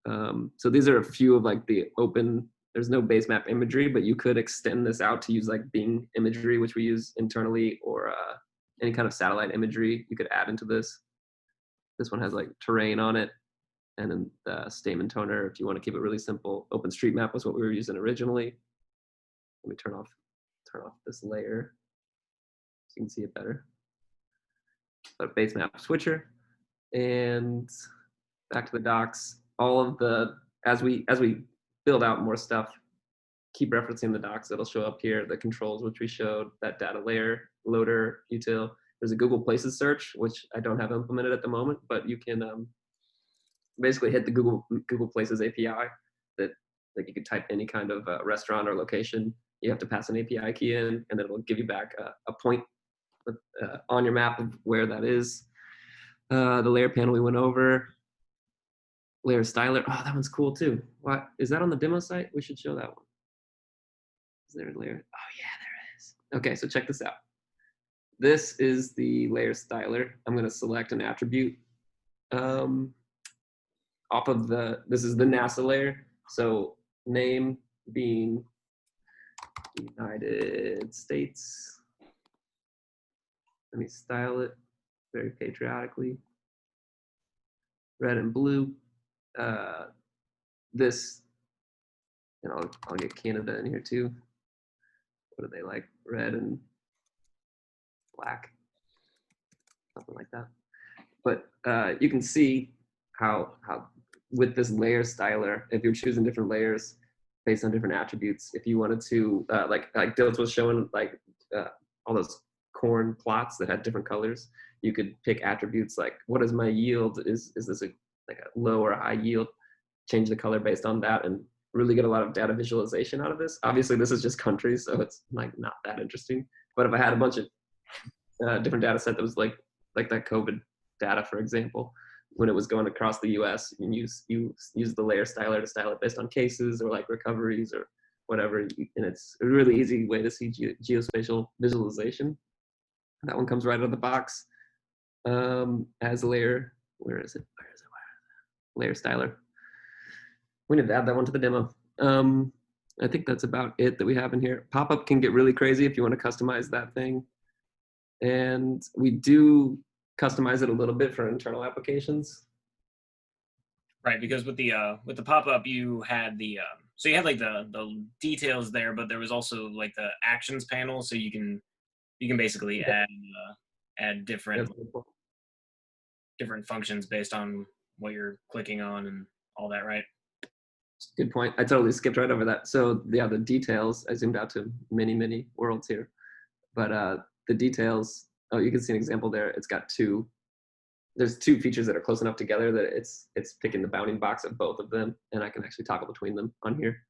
S2: So these are a few of like the open, there's no base map imagery, but you could extend this out to use like Bing imagery, which we use internally, or any kind of satellite imagery you could add into this. This one has like terrain on it. And then the Stamen toner, if you want to keep it really simple. OpenStreetMap was what we were using originally. Let me turn off this layer so you can see it better. But base map switcher, and back to the docs. All of the as we build out more stuff, keep referencing the docs. It'll show up here. The controls which we showed, that data layer loader util. There's a Google Places search which I don't have implemented at the moment, but you can basically hit the Google Places API that like you could type any kind of restaurant or location. You have to pass an API key in, and then it'll give you back a point on your map of where that is. The layer panel we went over. Layer styler. Oh, that one's cool too. What is that on the demo site? We should show that one. Is there a layer? Oh yeah, there is. Okay, so check this out. This is the layer styler. I'm going to select an attribute. Off of this is the NASA layer. So name being United States. Let me style it very patriotically. Red and blue. This, and I'll get Canada in here too. What do they like? Red and black, something like that. But you can see how with this layer styler, if you're choosing different layers based on different attributes, if you wanted to, like Dilts was showing, like all those corn plots that had different colors, you could pick attributes like, what is my yield? Is this like a low or a high yield? Change the color based on that and really get a lot of data visualization out of this. Obviously, this is just countries, so it's like not that interesting. But if I had a bunch of different data set that was like that COVID data, for example, when it was going across the US, you use the layer styler to style it based on cases or like recoveries or whatever. And it's a really easy way to see geospatial visualization. That one comes right out of the box as a layer. Where is it? Layer styler. We need to add that one to the demo. I think that's about it that we have in here. Pop-up can get really crazy if you want to customize that thing. And we do customize it a little bit for internal applications.
S1: Right, because with the pop-up, you had the so you had like the details there, but there was also like the actions panel, so you can basically add different functions based on what you're clicking on and all that, right?
S2: Good point. I totally skipped right over that. So yeah, the details, I zoomed out to many worlds here, but the details, oh, you can see an example there. It's got there's two features that are close enough together that it's picking the bounding box of both of them, and I can actually toggle between them on here.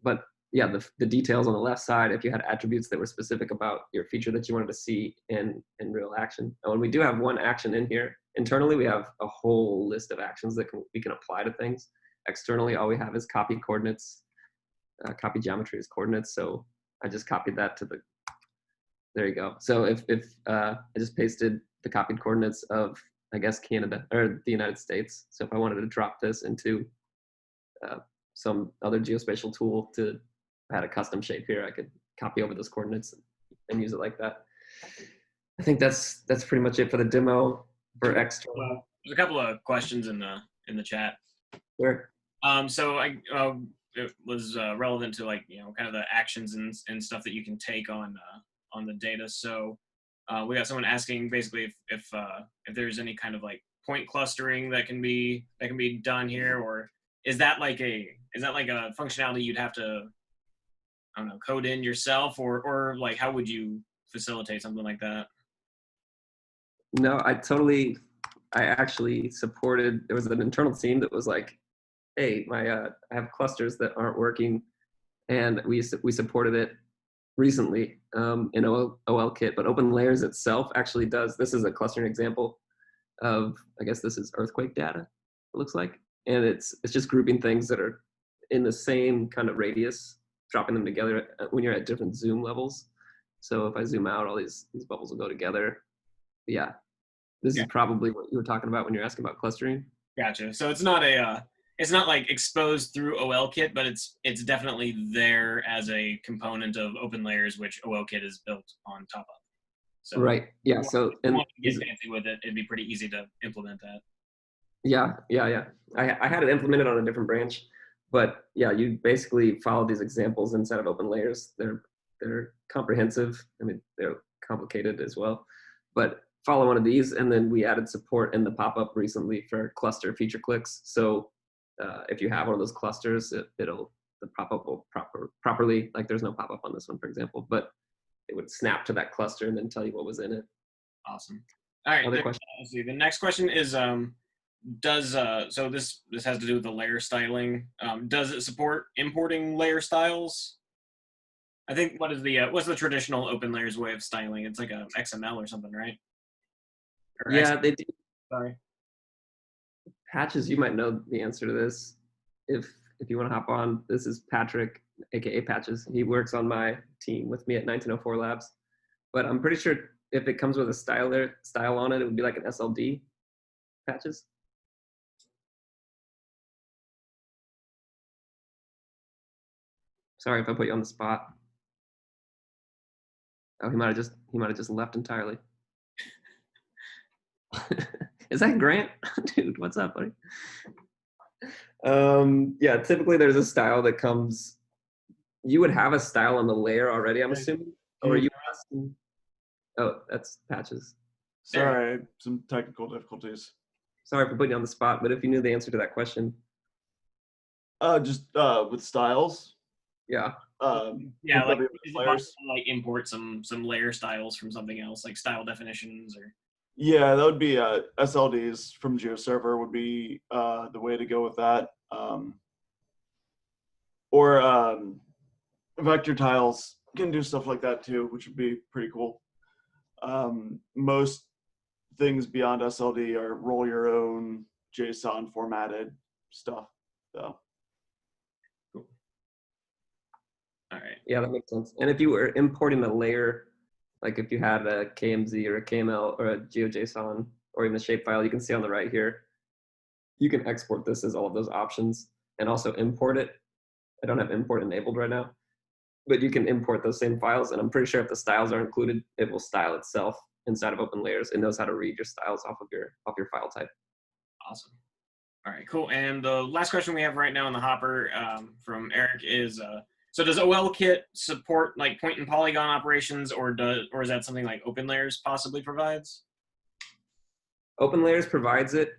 S2: But yeah, the details on the left side, if you had attributes that were specific about your feature that you wanted to see in real action. Oh, and we do have one action in here. Internally, we have a whole list of actions that we can apply to things. Externally, all we have is copy coordinates, copy geometry as coordinates. So I just copied that to there you go. So if I just pasted the copied coordinates of, I guess, Canada or the United States. So if I wanted to drop this into some other geospatial tool to add a custom shape here, I could copy over those coordinates and use it like that. I think that's pretty much it for the demo for external.
S1: There's a couple of questions in the chat.
S2: Sure.
S1: So it was relevant to like kind of the actions and stuff that you can take on the data. So we got someone asking basically if there's any kind of like point clustering that can be done here, or is that like a functionality you'd have to, I don't know, code in yourself, or like how would you facilitate something like that?
S2: No, I actually supported, there was an internal team that was like, hey, I have clusters that aren't working, and we supported it recently in OLKit, but OpenLayers itself actually does, this is a clustering example of, I guess this is earthquake data, it looks like, and it's just grouping things that are in the same kind of radius, dropping them together when you're at different zoom levels. So if I zoom out, all these bubbles will go together. Yeah, this is probably what you were talking about when you're asking about clustering.
S1: Gotcha. So it's not it's not like exposed through OLKit, but it's definitely there as a component of OpenLayers, which OLKit is built on top of. So
S2: right. Yeah. So
S1: if you want to get fancy with it, it'd be pretty easy to implement that.
S2: Yeah. I had it implemented on a different branch, but yeah, you basically follow these examples inside of OpenLayers. They're comprehensive. I mean, they're complicated as well, but follow one of these, and then we added support in the pop-up recently for cluster feature clicks. So if you have one of those clusters, the pop-up will properly, like there's no pop-up on this one, for example, but it would snap to that cluster and then tell you what was in it.
S1: Awesome. All right. Let's see. The next question is, so this has to do with the layer styling. Does it support importing layer styles? I think what's the traditional OpenLayers way of styling? It's like a XML or something, right? Or
S2: yeah, they do.
S1: Sorry.
S2: Patches, you might know the answer to this. If you want to hop on, this is Patrick, aka Patches. He works on my team with me at 1904 Labs. But I'm pretty sure if it comes with a style on it, it would be like an SLD. Patches. Sorry if I put you on the spot. Oh, he might have just left entirely. Is that Grant? Dude, what's up, buddy? Yeah, typically there's a style that comes, you would have a style on the layer already, I'm assuming? Or are you asking? Oh, that's Patches.
S6: Sorry, some technical difficulties.
S2: Sorry for putting you on the spot, but if you knew the answer to that question.
S6: Just with styles.
S2: Yeah.
S1: Yeah, like,
S6: layers.
S1: like import some layer styles from something else, like style definitions or.
S6: Yeah, that would be SLDs from GeoServer would be the way to go with that. Or vector tiles can do stuff like that too, which would be pretty cool. Most things beyond SLD are roll your own JSON formatted stuff. So.
S1: Cool. All right.
S2: Yeah, that makes sense. And if you were importing a layer, like if you had a KMZ or a KML or a GeoJSON or even a shapefile, you can see on the right here, you can export this as all of those options and also import it. I don't have import enabled right now, but you can import those same files. And I'm pretty sure if the styles are included, it will style itself inside of OpenLayers. It knows how to read your styles off of your file type.
S1: Awesome. All right, cool. And the last question we have right now in the hopper from Eric is, so does OLKit support like point and polygon operations, or is that something like OpenLayers possibly provides?
S2: OpenLayers provides it.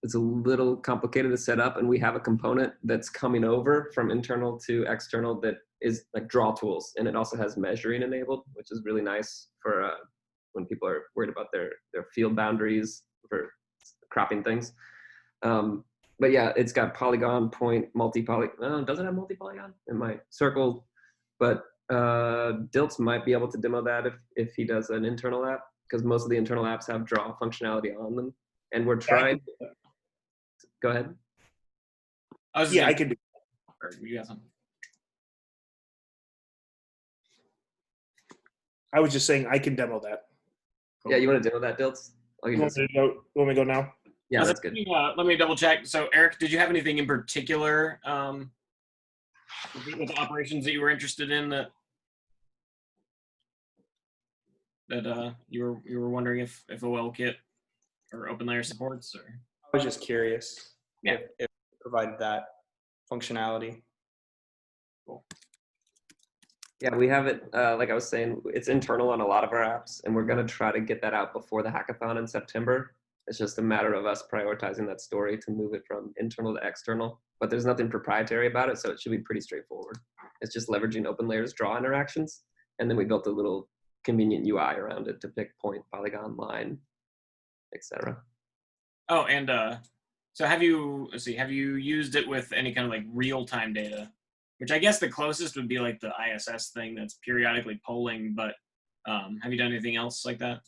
S2: It's a little complicated to set up, and we have a component that's coming over from internal to external that is like draw tools, and it also has measuring enabled, which is really nice for when people are worried about their field boundaries for cropping things. But yeah, it's got polygon, point, multi-polygon. Does it have multi-polygon? It might. Circle, but Dilts might be able to demo that if he does an internal app, because most of the internal apps have draw functionality on them, and we're trying. Go ahead.
S3: I could do.
S1: Or you got something?
S3: I was just saying I can demo that.
S2: Yeah, you want to demo that, Dilts?
S3: You want me to go now?
S2: Yeah, that's good.
S1: Let me double check. So, Eric, did you have anything in particular with the operations that you were interested in that you were wondering if OLKit or OpenLayers supports? Or
S7: I was just curious
S1: Yeah.
S7: if it provided that functionality.
S1: Cool.
S2: Yeah, we have it, like I was saying, it's internal on a lot of our apps, and we're going to try to get that out before the hackathon in September. It's just a matter of us prioritizing that story to move it from internal to external. But there's nothing proprietary about it, so it should be pretty straightforward. It's just leveraging OpenLayers draw interactions, and then we built a little convenient UI around it to pick point, polygon, line, etc.
S1: Oh, and so have you used it with any kind of like real-time data? Which I guess the closest would be like the ISS thing that's periodically polling, but have you done anything else like that?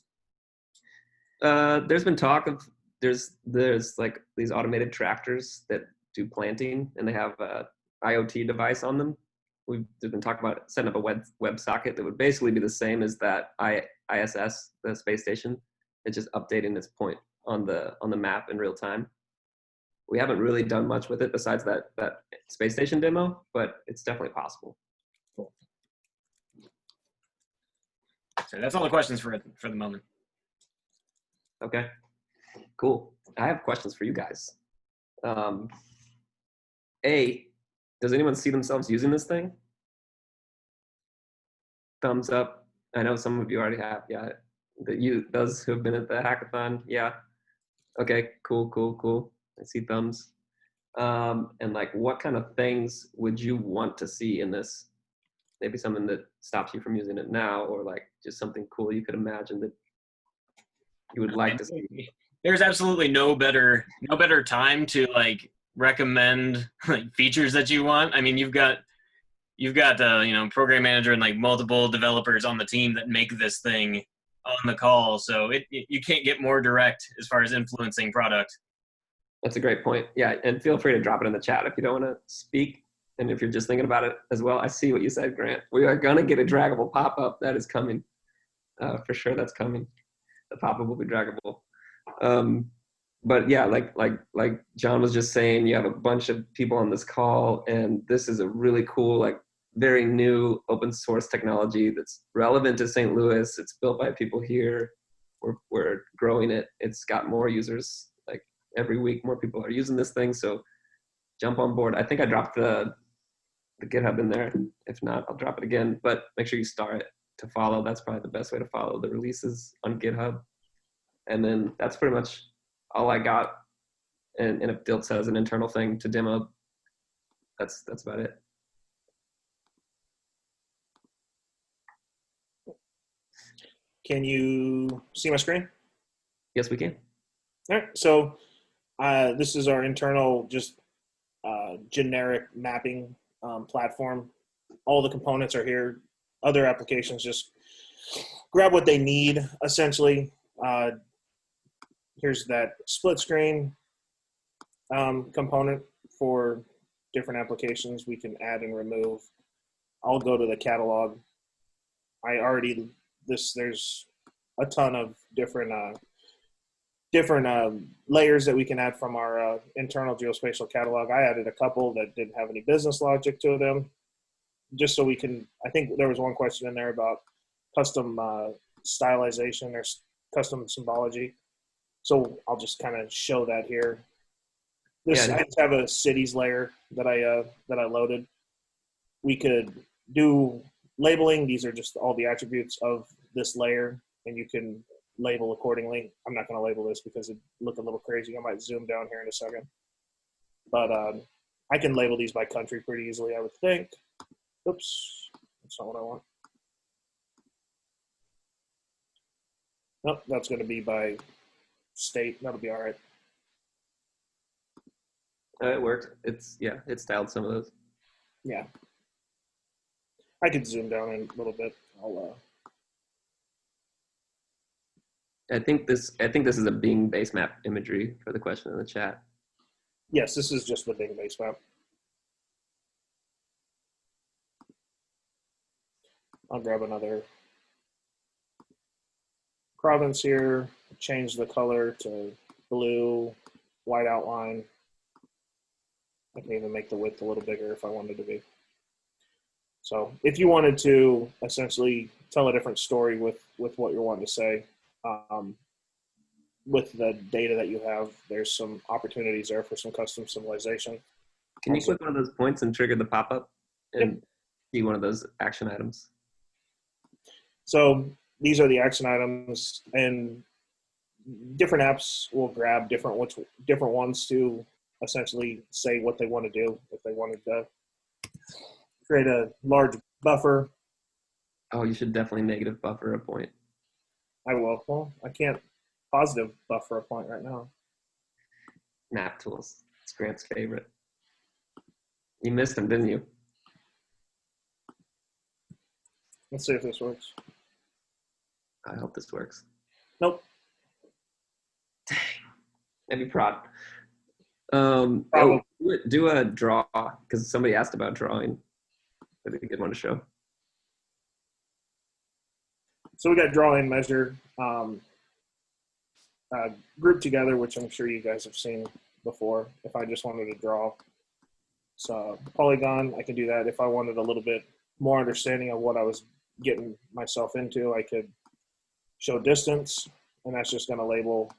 S2: There's been talk of there's like these automated tractors that do planting, and they have a IoT device on them. There's been talk about setting up a web socket that would basically be the same as that ISS, the space station. It's just updating its point on the map in real time. We haven't really done much with it besides that space station demo, but it's definitely possible.
S1: Cool. So that's all the questions for the moment.
S2: Okay, cool. I have questions for you guys. Does anyone see themselves using this thing? Thumbs up. I know some of you already have. Yeah, those who have been at the hackathon. Yeah. Okay, cool. I see thumbs. And like, what kind of things would you want to see in this? Maybe something that stops you from using it now, or like just something cool you could imagine that you would like to see.
S1: There's absolutely no better time to like recommend like features that you want. I mean, you've got program manager and like multiple developers on the team that make this thing on the call, so you can't get more direct as far as influencing product.
S2: That's a great point. Yeah, and feel free to drop it in the chat if you don't want to speak, and if you're just thinking about it as well. I see what you said, Grant. We are gonna get a draggable pop-up. That is coming, for sure. That's coming. The pop-up will be draggable. But yeah, like John was just saying, you have a bunch of people on this call, and this is a really cool, like very new open source technology that's relevant to St. Louis. It's built by people here. We're growing it. It's got more users. Like every week, more people are using this thing. So jump on board. I think I dropped the GitHub in there. If not, I'll drop it again. But make sure you star it to follow. That's probably the best way to follow the releases on GitHub. And then that's pretty much all I got. And if Dilts has an internal thing to demo, that's about it.
S3: Can you see my screen?
S2: Yes, we can.
S3: All right. So this is our internal, just generic mapping platform. All the components are here. Other applications just grab what they need, essentially. Here's that split screen component for different applications we can add and remove. I'll go to the catalog. There's a ton of different different layers that we can add from our internal geospatial catalog. I added a couple that didn't have any business logic to them, just so we can, I think there was one question in there about custom stylization or custom symbology. So I'll just kind of show that here. This,
S2: Yeah.
S3: I just have a cities layer that I loaded. We could do labeling. These are just all the attributes of this layer, and you can label accordingly. I'm not going to label this because it look a little crazy. I might zoom down here in a second. But I can label these by country pretty easily, I would think. Oops, that's not what I want. Nope, that's going to be by state. That'll be all right.
S2: It worked. It's it styled some of those.
S3: Yeah. I could zoom down in a little bit.
S2: I think this is a Bing base map imagery for the question in the chat.
S3: Yes, this is just the Bing base map. I'll grab another province here, change the color to blue, white outline. I can even make the width a little bigger if I wanted to be. So if you wanted to essentially tell a different story with what you're wanting to say, with the data that you have, there's some opportunities there for some custom symbolization.
S2: Can you click one of those points and trigger the pop-up and see one of those action items?
S3: So these are the action items, and different apps will grab different ones to essentially say what they want to do. If they wanted to create a large buffer,
S2: Oh, you should definitely negative buffer a point.
S3: I will. Well, I can't positive buffer a point right now.
S2: Map tools. It's Grant's favorite. You missed them, didn't you?
S3: Let's see if this works.
S2: I hope this works.
S3: Nope.
S2: Maybe prod.
S3: Probably.
S2: Do a draw, because somebody asked about drawing. That'd be a good one to show.
S3: So we got draw and measure grouped together, which I'm sure you guys have seen before. If I just wanted to draw so polygon, I can do that. If I wanted a little bit more understanding of what I was getting myself into, I could show distance, and that's just going to label.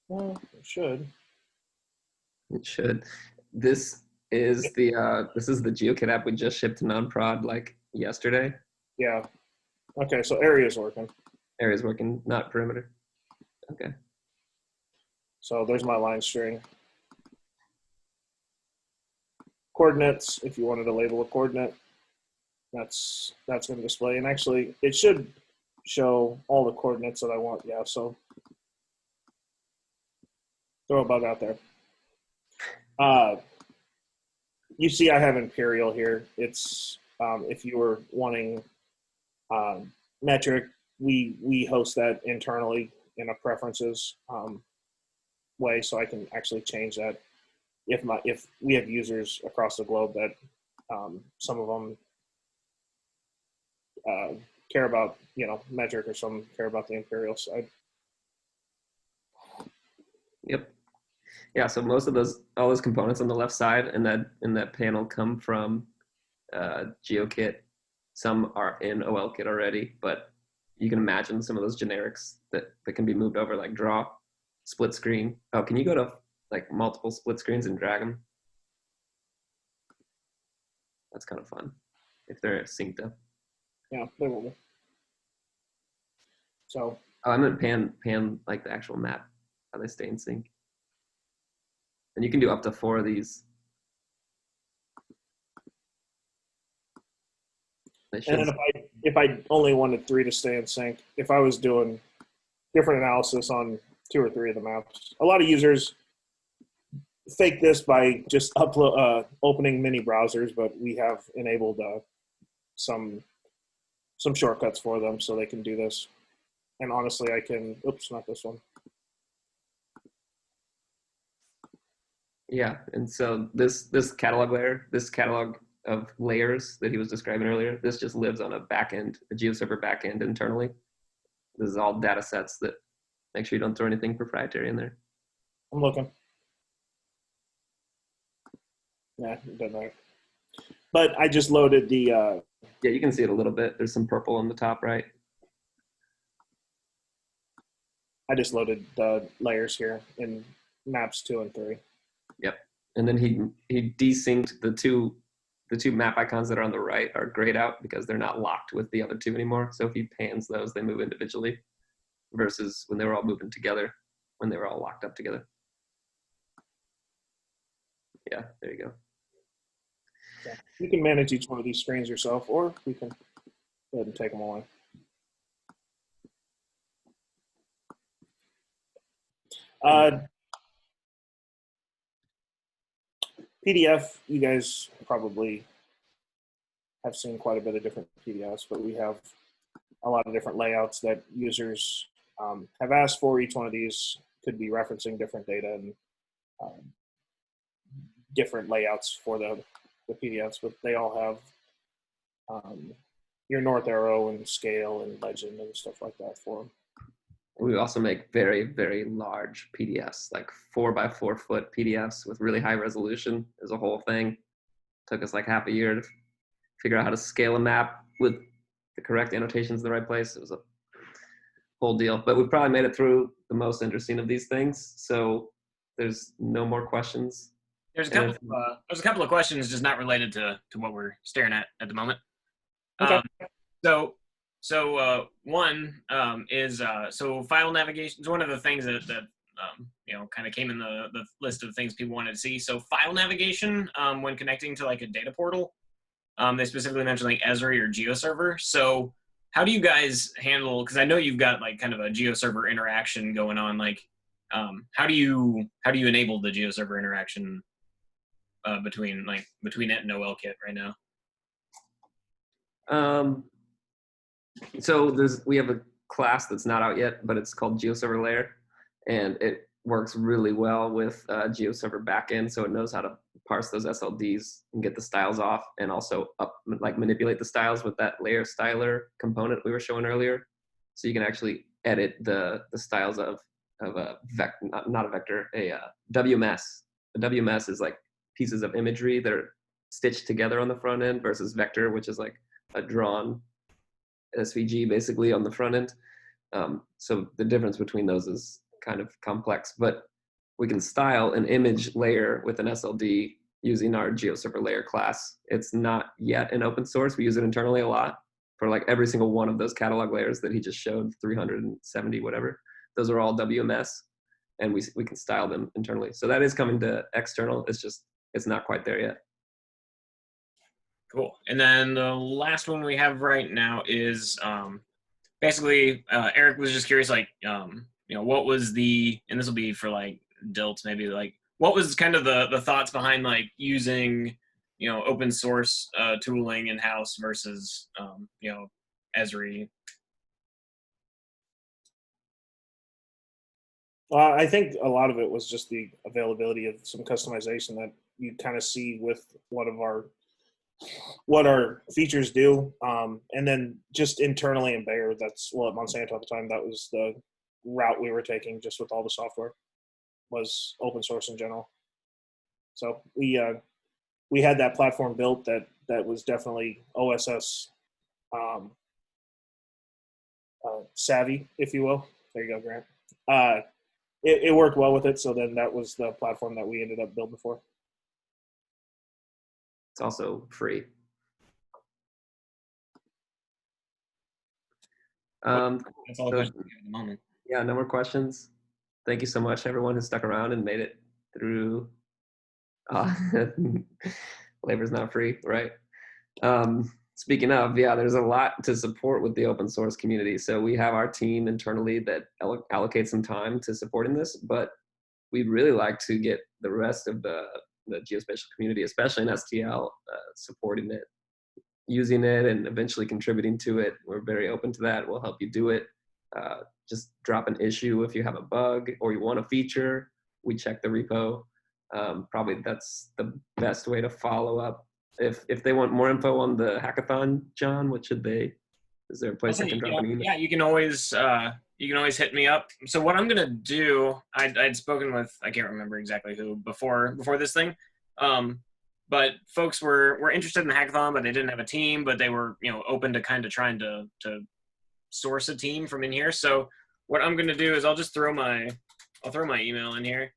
S3: Well, it should.
S2: It should. This is the GeoKit app we just shipped to non-prod like yesterday.
S3: Yeah. Okay, so area is working.
S2: Area's working, not perimeter. Okay.
S3: So there's my line string. Coordinates, if you wanted to label a coordinate, that's going to display. And actually, it should show all the coordinates that I want. Yeah, so throw a bug out there. You see I have imperial here. It's if you were wanting metric, we host that internally in a preferences way, so I can actually change that if we have users across the globe that some of them care about metric, or some care about the imperial side.
S2: Yep. Yeah, so most of all those components on the left side in that panel come from GeoKit. Some are in OLKit already, but you can imagine some of those generics that can be moved over, like draw, split screen. Oh, can you go to like multiple split screens and drag them? That's kind of fun if they're synced up.
S3: Yeah, they will be. So
S2: Oh, I meant pan like the actual map, how they stay in sync. And you can do up to 4 of these.
S3: and then if I only wanted 3 to stay in sync, if I was doing different analysis on 2 or 3 of the maps, a lot of users fake this by just opening mini browsers, but we have enabled some shortcuts for them so they can do this. And honestly, I can, oops, not this one.
S2: Yeah, and so this catalog layer, this catalog of layers that he was describing earlier, this just lives on a backend, a GeoServer backend internally. This is all data sets that Make sure you don't throw anything proprietary in there.
S3: I'm looking. Yeah, it doesn't matter. But I just loaded the.
S2: Yeah, you can see it a little bit. There's some purple on the top right.
S3: I just loaded the layers here in maps 2 and 3.
S2: Yep. And then he desynced the two map icons that are on the right are grayed out because they're not locked with the other two anymore. So if he pans those, they move individually versus when they were all moving together, when they were all locked up together. Yeah, there you go.
S3: So you can manage each one of these screens yourself, or we can go ahead and take them away. PDF, you guys probably have seen quite a bit of different PDFs, but we have a lot of different layouts that users have asked for. Each one of these could be referencing different data and different layouts for the PDFs, but they all have your north arrow and scale and legend and stuff like that for them.
S2: We also make very, very large PDFs, like 4x4 foot PDFs with really high resolution. Is a whole thing. Took us like half a year to figure out how to scale a map with the correct annotations in the right place. It was a whole deal, but we probably made it through the most interesting of these things. So there's no more questions.
S1: There's a couple of questions just not related to what we're staring at the moment.
S3: Okay.
S1: So one is so file navigation is one of the things that kind of came in the list of things people wanted to see. So file navigation when connecting to like a data portal, they specifically mentioned like Esri or GeoServer. So how do you guys handle? Because I know you've got like kind of a GeoServer interaction going on. Like how do you enable the GeoServer interaction between it and OLKit right now?
S2: So we have a class that's not out yet, but it's called GeoServer Layer, and it works really well with GeoServer backend. So it knows how to parse those SLDs and get the styles off, and also manipulate the styles with that layer styler component we were showing earlier. So you can actually edit the styles of a vector, not a vector, a WMS. A WMS is like pieces of imagery that are stitched together on the front end versus vector, which is like a drawn SVG basically on the front end. So the difference between those is kind of complex, but we can style an image layer with an SLD using our GeoServer layer class. It's not yet in open source. We use it internally a lot for like every single one of those catalog layers that he just showed, 370, whatever. Those are all WMS, and we can style them internally. So that is coming to external. It's not quite there yet.
S1: Cool. And then the last one we have right now is basically Eric was just curious, like, what was and this will be for like DILT maybe, like, what was kind of the thoughts behind like using, open source tooling in-house versus, Esri?
S3: I think a lot of it was just the availability of some customization that you kind of see with what our features do. And then just internally in Bayer, at Monsanto at the time, that was the route we were taking just with all the software, was open source in general. So we had that platform built that was definitely OSS savvy, if you will. There you go, Grant. It worked well with it, so then that was the platform that we ended up building for.
S2: It's also free.
S1: That's all the questions we have at the moment.
S2: Yeah, no more questions. Thank you so much, everyone who stuck around and made it through. Labor's not free, right? Speaking of, there's a lot to support with the open source community. So we have our team internally that allocates some time to supporting this, but we'd really like to get the rest of the geospatial community, especially in STL, supporting it, using it, and eventually contributing to it. We're very open to that. We'll help you do it. Just drop an issue if you have a bug or you want a feature. We check the repo. Probably that's the best way to follow up. If they want more info on the hackathon, John, what should they Is there a place I can drop an email?
S1: Yeah, you can always hit me up. So what I'm gonna do, I'd spoken with, I can't remember exactly who before this thing, but folks were interested in the hackathon, but they didn't have a team, but they were open to kind of trying to source a team from in here. So what I'm gonna do is I'll throw my email in here,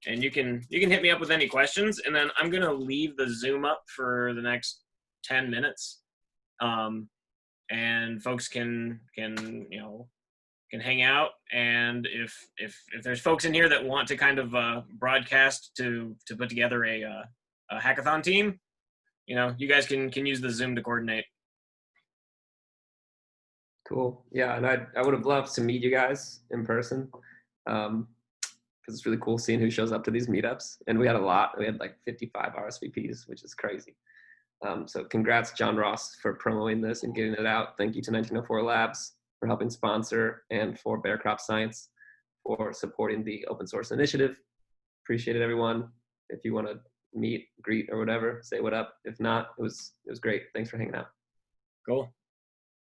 S1: and you can hit me up with any questions, and then I'm gonna leave the Zoom up for the next 10 minutes. And folks can hang out, and if there's folks in here that want to kind of broadcast to put together a hackathon team, you guys can use the Zoom to coordinate.
S2: Cool. Yeah, and I would have loved to meet you guys in person, because it's really cool seeing who shows up to these meetups. And we had a lot. We had like 55 RSVPs, which is crazy. So congrats, John Ross, for promoting this and getting it out. Thank you to 1904 Labs for helping sponsor, and for Bear Crop Science for supporting the open source initiative. Appreciate it, everyone. If you want to meet, greet, or whatever, say what up. If not, it was great. Thanks for hanging out.
S1: Cool.